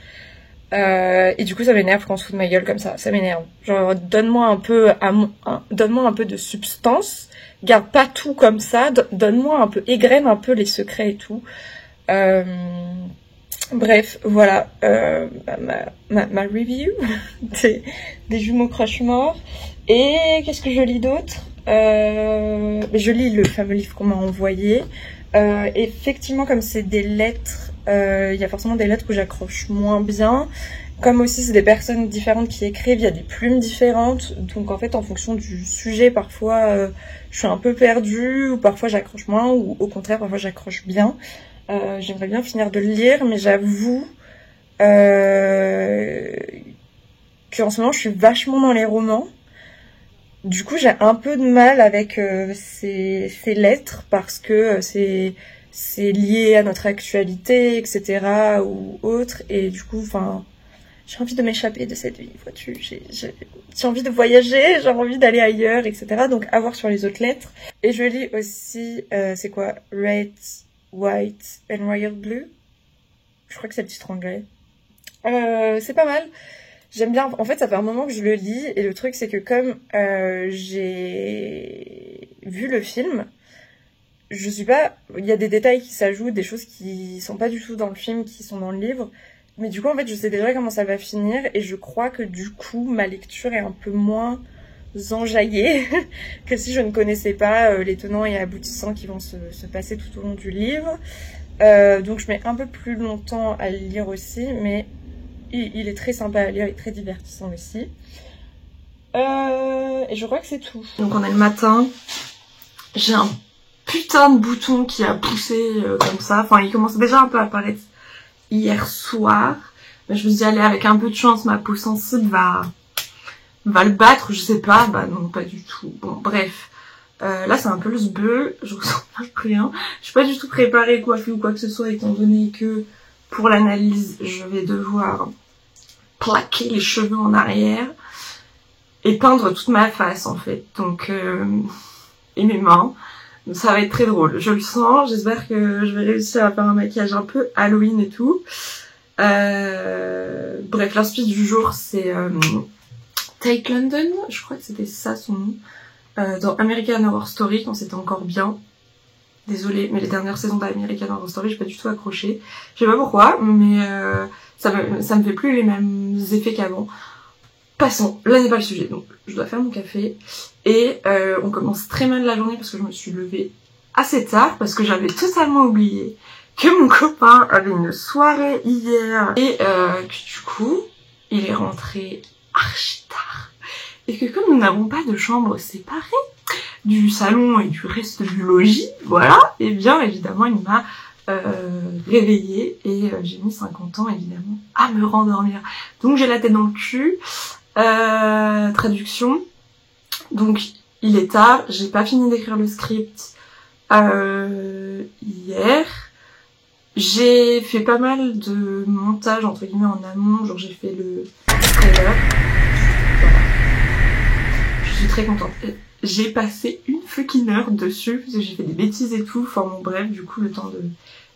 Et du coup, ça m'énerve quand on se fout de ma gueule comme ça m'énerve. Genre, donne-moi un peu de substance, garde pas tout comme ça, donne-moi un peu, égrène un peu les secrets et tout. Bref, voilà ma review des jumeaux croche-morts. Et qu'est-ce que je lis d'autre? Je lis le fameux livre qu'on m'a envoyé. Effectivement, comme c'est des lettres, il y a forcément des lettres où j'accroche moins bien. Comme aussi c'est des personnes différentes qui écrivent, il y a des plumes différentes. Donc en fait, en fonction du sujet, parfois je suis un peu perdue, ou parfois j'accroche moins, ou au contraire, parfois j'accroche bien. J'aimerais bien finir de le lire, mais j'avoue qu'en ce moment je suis vachement dans les romans. Du coup j'ai un peu de mal avec ces lettres parce que c'est lié à notre actualité, etc. ou autre, et du coup enfin j'ai envie de m'échapper de cette vie, vois-tu. J'ai envie de voyager, j'ai envie d'aller ailleurs, etc. Donc à voir sur les autres lettres. Et je lis aussi c'est quoi, Red, White and Royal Blue, je crois que c'est le titre anglais. C'est pas mal, j'aime bien. En fait ça fait un moment que je le lis, et le truc c'est que comme j'ai vu le film, je suis pas, il y a des détails qui s'ajoutent, des choses qui sont pas du tout dans le film qui sont dans le livre, mais du coup en fait je sais déjà comment ça va finir, et je crois que du coup ma lecture est un peu moins enjaillée que si je ne connaissais pas les tenants et aboutissants qui vont se passer tout au long du livre. Donc je mets un peu plus longtemps à le lire aussi, mais il est très sympa à lire et très divertissant aussi. Et je crois que c'est tout. Donc on est le matin, j'ai un putain de bouton qui a poussé comme ça, enfin il commence déjà un peu à apparaître hier soir, mais je me suis dit allez, avec un peu de chance ma peau sensible va le battre, je sais pas. Bah non, pas du tout. Bon bref, là c'est un peu le sbeu, je ressens pas rien, je suis pas du tout préparée, coiffée ou quoi que ce soit, étant donné que pour l'analyse je vais devoir plaquer les cheveux en arrière et peindre toute ma face en fait, donc et mes mains. Ça va être très drôle, je le sens. J'espère que je vais réussir à faire un maquillage un peu Halloween et tout. Bref, l'inspi du jour c'est Take London, je crois que c'était ça son nom, dans American Horror Story, quand c'était encore bien. Désolée, mais les dernières saisons d'American Horror Story, j'ai pas du tout accroché. Je sais pas pourquoi, mais ça me fait plus les mêmes effets qu'avant. Passons, là n'est pas le sujet, donc je dois faire mon café. Et on commence très mal la journée parce que je me suis levée assez tard, parce que j'avais totalement oublié que mon copain avait une soirée hier, et que du coup, il est rentré archi tard. Et que comme nous n'avons pas de chambre séparée du salon et du reste du logis, voilà, et bien évidemment il m'a réveillée, et j'ai mis 50 ans évidemment à me rendormir. Donc j'ai la tête dans le cul. Traduction. Donc il est tard, j'ai pas fini d'écrire le script hier. J'ai fait pas mal de montage entre guillemets en amont, genre j'ai fait le trailer. Voilà. Je suis très contente. J'ai passé une fucking heure dessus parce que j'ai fait des bêtises et tout. Enfin bon bref, du coup le temps de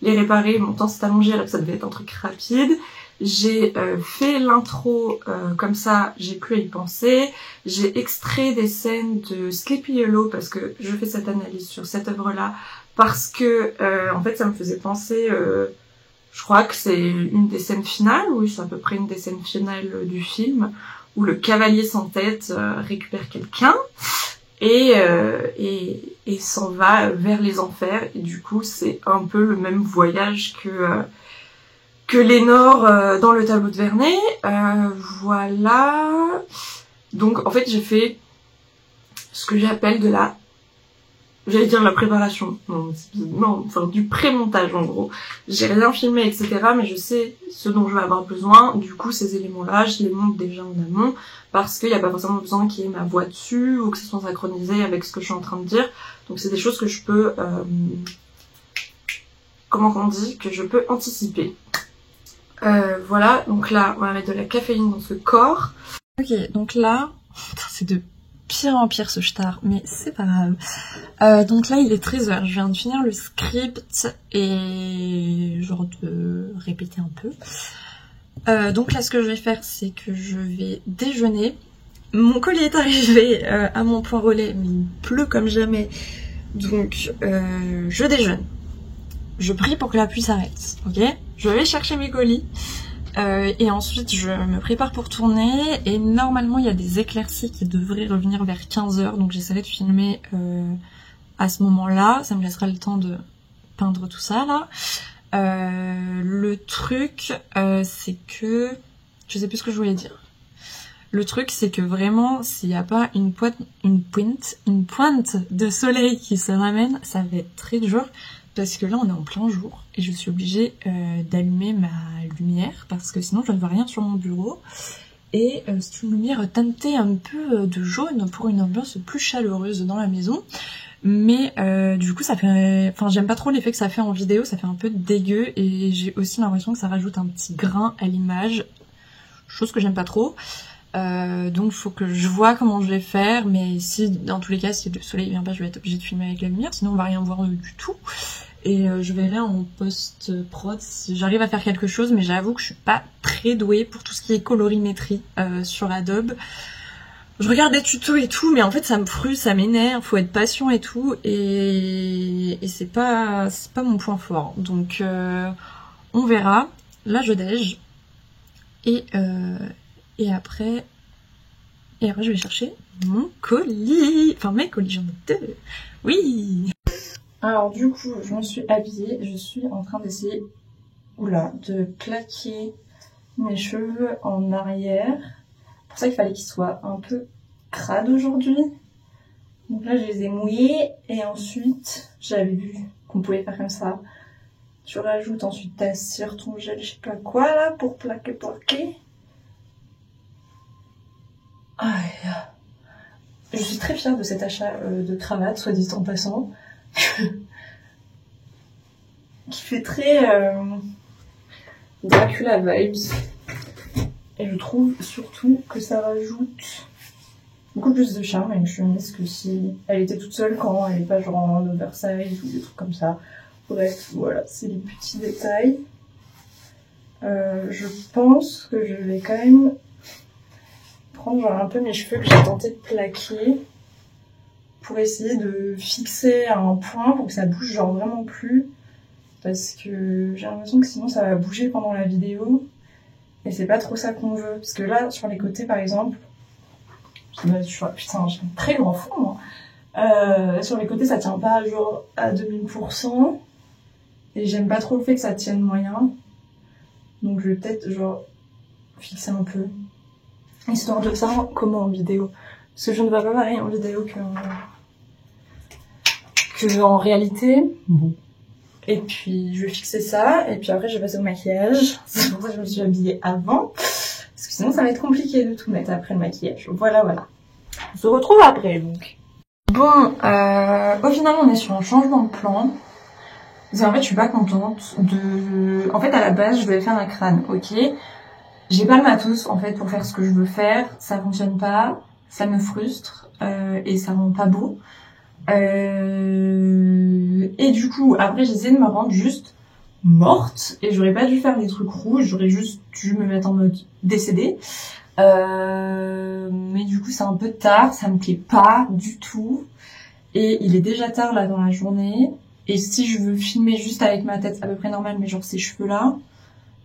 les réparer, mon temps s'est allongé alors que ça devait être un truc rapide. J'ai fait l'intro comme ça, j'ai plus à y penser. J'ai extrait des scènes de Sleepy Hollow parce que je fais cette analyse sur cette œuvre-là parce que en fait ça me faisait penser, je crois que c'est une des scènes finales, oui c'est à peu près une des scènes finales du film où le cavalier sans tête récupère quelqu'un et s'en va vers les enfers et du coup c'est un peu le même voyage que Lénore dans le tableau de Vernet. Voilà. Donc en fait j'ai fait ce que j'appelle de la... J'allais dire la préparation. Non, enfin du pré-montage en gros. J'ai rien filmé, etc. Mais je sais ce dont je vais avoir besoin. Du coup ces éléments-là, je les monte déjà en amont. Parce qu'il n'y a pas forcément besoin qu'il y ait ma voix dessus ou que ce soit synchronisé avec ce que je suis en train de dire. Donc c'est des choses que je peux... comment on dit? Que je peux anticiper. Voilà, donc là, on va mettre de la caféine dans ce corps. Ok, donc là, c'est de pire en pire ce star, mais c'est pas grave. Donc là, il est 13h, je viens de finir le script et genre de répéter un peu. Donc là, ce que je vais faire, c'est que je vais déjeuner. Mon colis est arrivé à mon point relais, mais il pleut comme jamais, donc je déjeune. Je prie pour que la pluie s'arrête, ok? Je vais chercher mes colis et ensuite je me prépare pour tourner et normalement il y a des éclaircies qui devraient revenir vers 15h donc j'essaierai de filmer à ce moment-là, ça me laissera le temps de peindre tout ça là. Le truc c'est que... je sais plus ce que je voulais dire. Le truc c'est que vraiment s'il n'y a pas une pointe de soleil qui se ramène, ça va être très dur. Parce que là on est en plein jour et je suis obligée d'allumer ma lumière parce que sinon je ne vois rien sur mon bureau. Et c'est une lumière teintée un peu de jaune pour une ambiance plus chaleureuse dans la maison. Mais du coup ça fait... enfin j'aime pas trop l'effet que ça fait en vidéo, ça fait un peu dégueu et j'ai aussi l'impression que ça rajoute un petit grain à l'image. Chose que j'aime pas trop. Donc il faut que je vois comment je vais faire, mais si dans tous les cas si le soleil vient pas je vais être obligée de filmer avec la lumière sinon on va rien voir du tout et je verrai en post-prod si j'arrive à faire quelque chose, mais j'avoue que je suis pas très douée pour tout ce qui est colorimétrie sur Adobe. Je regarde des tutos et tout mais en fait ça me frustre, ça m'énerve, faut être patient et tout et c'est pas mon point fort donc on verra. Là je déj et après je vais chercher mon colis. Enfin mes colis, j'en ai 2. Oui. Alors du coup, je me suis habillée. Je suis en train d'essayer de plaquer mes cheveux en arrière. C'est pour ça qu'il fallait qu'ils soient un peu crades aujourd'hui. Donc là, je les ai mouillés. Et ensuite, j'avais vu qu'on pouvait faire comme ça. Tu rajoutes ensuite ta cire, ton gel, je sais pas quoi là, pour plaquer. Je suis très fière de cet achat de cravate, soit dit en passant, qui fait très Dracula vibes. Et je trouve surtout que ça rajoute beaucoup plus de charme à une chemise que si elle était toute seule quand elle n'est pas genre en oversize ou des trucs comme ça. Bref, voilà, c'est les petits détails. Je pense que je vais quand même prendre genre un peu mes cheveux que j'ai tenté de plaquer pour essayer de fixer à un point pour que ça bouge genre vraiment plus, parce que j'ai l'impression que sinon ça va bouger pendant la vidéo et c'est pas trop ça qu'on veut, parce que là sur les côtés par exemple putain j'ai un très grand fond moi. Sur les côtés ça tient pas genre à 2000% et j'aime pas trop le fait que ça tienne moyen, donc je vais peut-être genre fixer un peu histoire de savoir comment en vidéo, parce que je ne vois pas pareil en vidéo que en réalité. Bon. Et puis je vais fixer ça et puis après je vais passer au maquillage. C'est pour ça que je me suis habillée avant, parce que sinon ça va être compliqué de tout mettre après le maquillage. Voilà, voilà. On se retrouve après donc. Bon, au final on est sur un changement de plan. Parce qu'en fait je suis pas contente de... En fait à la base je voulais faire un crâne, ok. J'ai pas le matos en fait pour faire ce que je veux faire, ça fonctionne pas, ça me frustre et ça rend pas beau. Et du coup après j'ai essayé de me rendre juste morte et j'aurais pas dû faire des trucs rouges, j'aurais juste dû me mettre en mode décédé. Mais du coup c'est un peu tard, ça me plaît pas du tout et il est déjà tard là dans la journée et si je veux filmer juste avec ma tête à peu près normale mais genre ces cheveux là,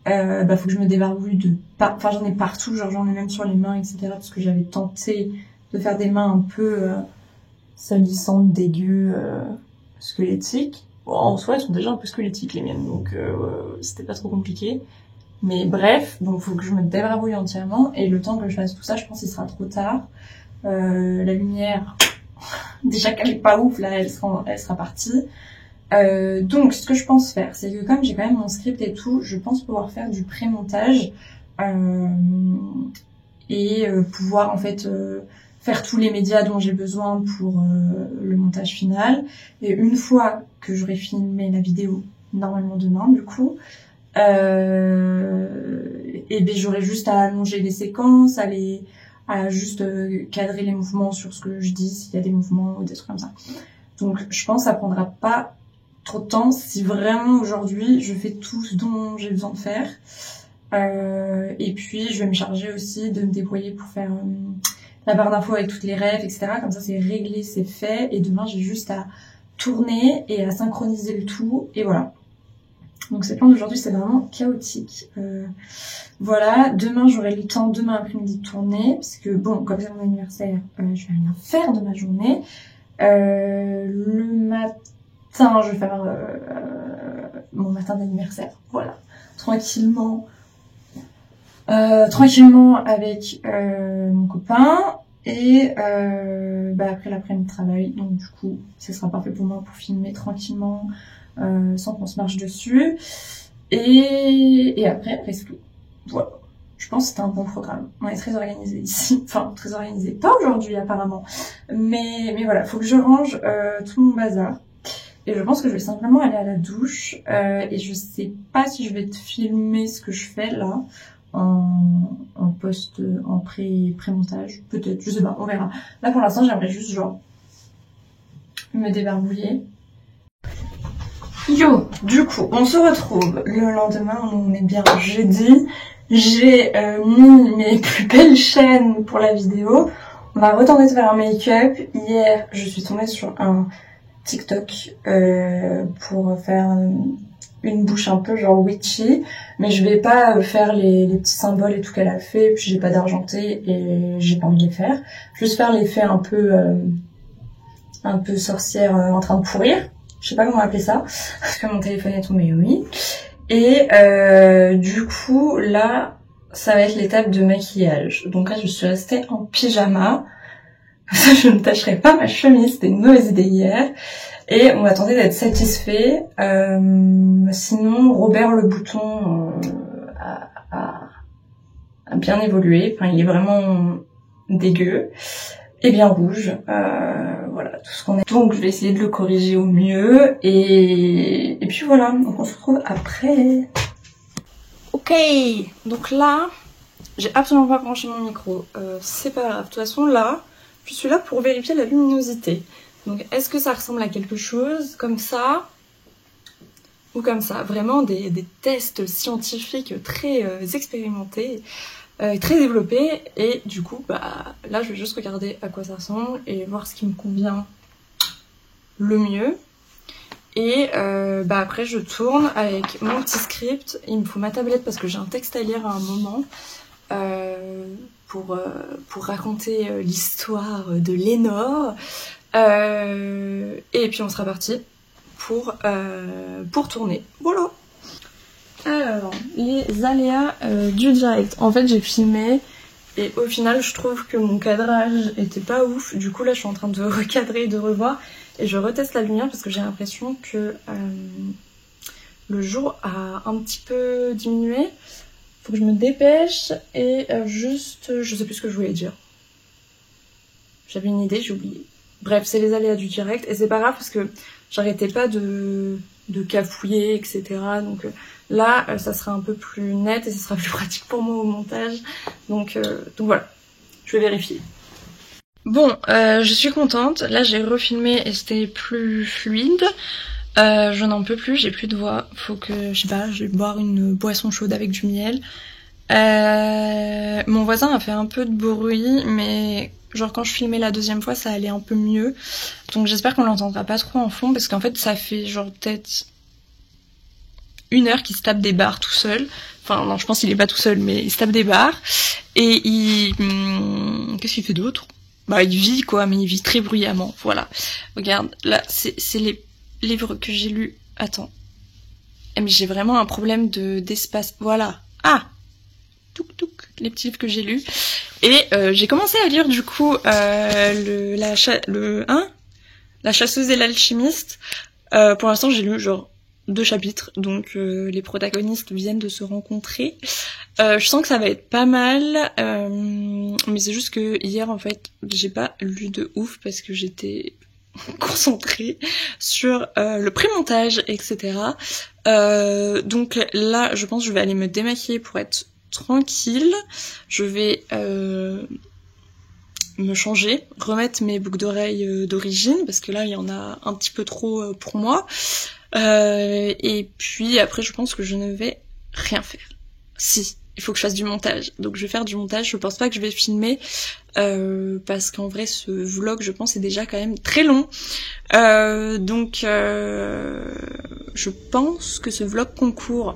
faut que je me débarbouille de enfin j'en ai partout, genre j'en ai même sur les mains etc parce que j'avais tenté de faire des mains un peu salissantes, dégueu, squelettiques. Bon, en soi elles sont déjà un peu squelettiques les miennes donc c'était pas trop compliqué. Mais bref, donc faut que je me débarbouille entièrement et le temps que je fasse tout ça, je pense qu'il sera trop tard. La lumière, déjà qu'elle est pas ouf, là elle sera partie. Donc ce que je pense faire, c'est que comme j'ai quand même mon script et tout, je pense pouvoir faire du pré-montage et pouvoir en fait faire tous les médias dont j'ai besoin pour le montage final. Et une fois que j'aurai filmé la vidéo, normalement demain du coup, et ben j'aurai juste à allonger les séquences, à juste cadrer les mouvements sur ce que je dis, s'il y a des mouvements ou des trucs comme ça. Donc je pense que ça prendra pas trop de temps si vraiment aujourd'hui je fais tout ce dont j'ai besoin de faire. Et puis je vais me charger aussi de me débrouiller pour faire la barre d'infos avec toutes les rêves, etc. Comme ça c'est réglé, c'est fait. Et demain j'ai juste à tourner et à synchroniser le tout. Et voilà. Donc ces plans d'aujourd'hui c'est vraiment chaotique. Voilà, demain j'aurai le temps, demain après-midi de tourner. Parce que bon, comme c'est mon anniversaire, je vais rien faire de ma journée. Le matin, je vais faire mon matin d'anniversaire. Voilà, tranquillement avec mon copain. Et après l'après-midi de travail. Donc du coup, ce sera parfait pour moi pour filmer tranquillement. Sans qu'on se marche dessus et après c'est tout. Voilà, je pense que c'était un bon programme, on est très organisé ici, enfin très organisé, pas aujourd'hui apparemment, mais voilà, faut que je range tout mon bazar et je pense que je vais simplement aller à la douche et je sais pas si je vais te filmer ce que je fais là en pré-montage, peut-être, je sais pas, on verra. Là pour l'instant j'aimerais juste genre me débarbouiller. Yo, du coup, on se retrouve le lendemain, on est bien jeudi. J'ai mis mes plus belles chaînes pour la vidéo. On va retenter de faire un make-up. Hier, je suis tombée sur un TikTok pour faire une bouche un peu genre witchy. Mais je vais pas faire les petits symboles et tout qu'elle a fait. Puis j'ai pas d'argenté et j'ai pas envie de les faire. Juste faire l'effet un peu sorcière en train de pourrir. Je sais pas comment appeler ça, parce que mon téléphone est tombé, oui. Et du coup, là, ça va être l'étape de maquillage. Donc là, je suis restée en pyjama. Je ne tâcherai pas ma chemise, c'était une mauvaise idée hier. Et on va tenter d'être satisfait. Sinon, Robert le Bouton a bien évolué. Enfin, il est vraiment dégueu. Et bien rouge, voilà tout ce qu'on a. Donc je vais essayer de le corriger au mieux et puis voilà, donc on se retrouve après. Ok, donc là, j'ai absolument pas branché mon micro, c'est pas grave, de toute façon là, je suis là pour vérifier la luminosité. Donc est-ce que ça ressemble à quelque chose comme ça ou comme ça? Vraiment des tests scientifiques très expérimentés. Très développé et du coup là je vais juste regarder à quoi ça ressemble et voir ce qui me convient le mieux et après je tourne avec mon petit script. Il me faut ma tablette parce que j'ai un texte à lire à un moment pour raconter l'histoire de Lénore et puis on sera parti pour tourner. Voilà. Alors, les aléas du direct. En fait, j'ai filmé et au final, je trouve que mon cadrage était pas ouf. Du coup, là, je suis en train de recadrer et de revoir. Et je reteste la lumière parce que j'ai l'impression que le jour a un petit peu diminué. Faut que je me dépêche et juste... je sais plus ce que je voulais dire. J'avais une idée, j'ai oublié. Bref, c'est les aléas du direct et c'est pas grave parce que j'arrêtais pas de cafouiller, etc. Donc là, ça sera un peu plus net et ça sera plus pratique pour moi au montage. Donc voilà, je vais vérifier. Bon, je suis contente. Là, j'ai refilmé et c'était plus fluide. Je n'en peux plus, j'ai plus de voix. Faut que, je sais pas, je vais boire une boisson chaude avec du miel. Mon voisin a fait un peu de bruit, mais genre quand je filmais la deuxième fois, ça allait un peu mieux. Donc j'espère qu'on l'entendra pas trop en fond, parce qu'en fait, ça fait genre peut-être 1 heure qu'il se tape des barres tout seul. Enfin non, je pense qu'il est pas tout seul, mais il se tape des barres. Et il... qu'est-ce qu'il fait d'autre? Bah il vit quoi, mais il vit très bruyamment, voilà. Regarde, là, c'est les livres que j'ai lus. Attends. Mais j'ai vraiment un problème d'espace. Voilà. Ah, touk touk, les petits livres que j'ai lus. Et j'ai commencé à lire du coup La chasseuse et l'alchimiste. Pour l'instant j'ai lu genre 2 chapitres, donc les protagonistes viennent de se rencontrer. Je sens que ça va être pas mal, mais c'est juste que hier en fait j'ai pas lu de ouf parce que j'étais concentrée sur le pré-montage, etc. Donc là je pense que je vais aller me démaquiller pour être tranquille. Je vais me changer, remettre mes boucles d'oreilles d'origine parce que là il y en a un petit peu trop pour moi. Et puis après je pense que je ne vais rien faire. Si, il faut que je fasse du montage. Donc je vais faire du montage, je pense pas que je vais filmer parce qu'en vrai ce vlog je pense est déjà quand même très long. Donc je pense que ce vlog concours,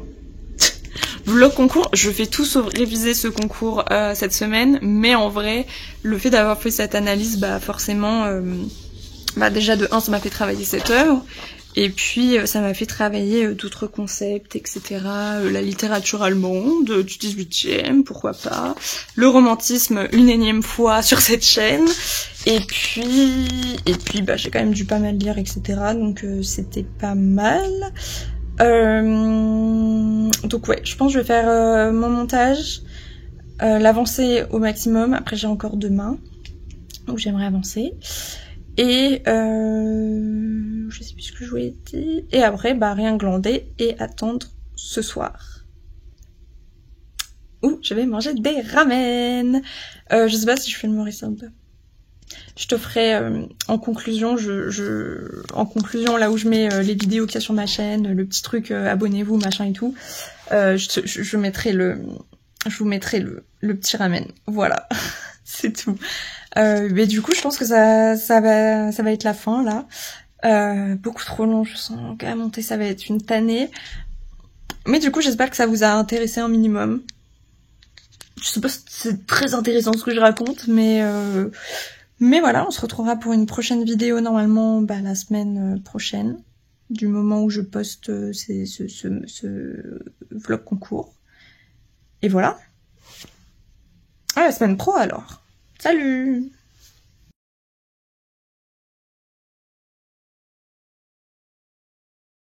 je fais tout sauf réviser ce concours cette semaine, mais en vrai, le fait d'avoir fait cette analyse, bah forcément, déjà de 1, ça m'a fait travailler cette œuvre, et puis ça m'a fait travailler d'autres concepts, etc. La littérature allemande du 18e, pourquoi pas, le romantisme une énième fois sur cette chaîne, et puis bah j'ai quand même dû pas mal lire, etc. Donc c'était pas mal. Donc ouais, je pense que je vais faire mon montage, l'avancer au maximum. Après j'ai encore demain où j'aimerais avancer. Et je sais plus ce que je voulais dire. Et après bah rien glander et attendre ce soir où je vais manger des ramen. Je sais pas si je filmerai ça ou pas. Je te ferai en conclusion, en conclusion là où je mets les vidéos qu'il y a sur ma chaîne, le petit truc abonnez-vous machin et tout. Je mettrai je vous mettrai le petit ramen. Voilà, c'est tout. Mais du coup je pense que ça va être la fin là. Beaucoup trop long, je sens qu'à monter ça va être une tannée. Mais du coup j'espère que ça vous a intéressé un minimum. Je sais pas si c'est très intéressant ce que je raconte, mais voilà, on se retrouvera pour une prochaine vidéo normalement la semaine prochaine, du moment où je poste ce vlog concours. Et voilà. À la semaine pro alors. Salut!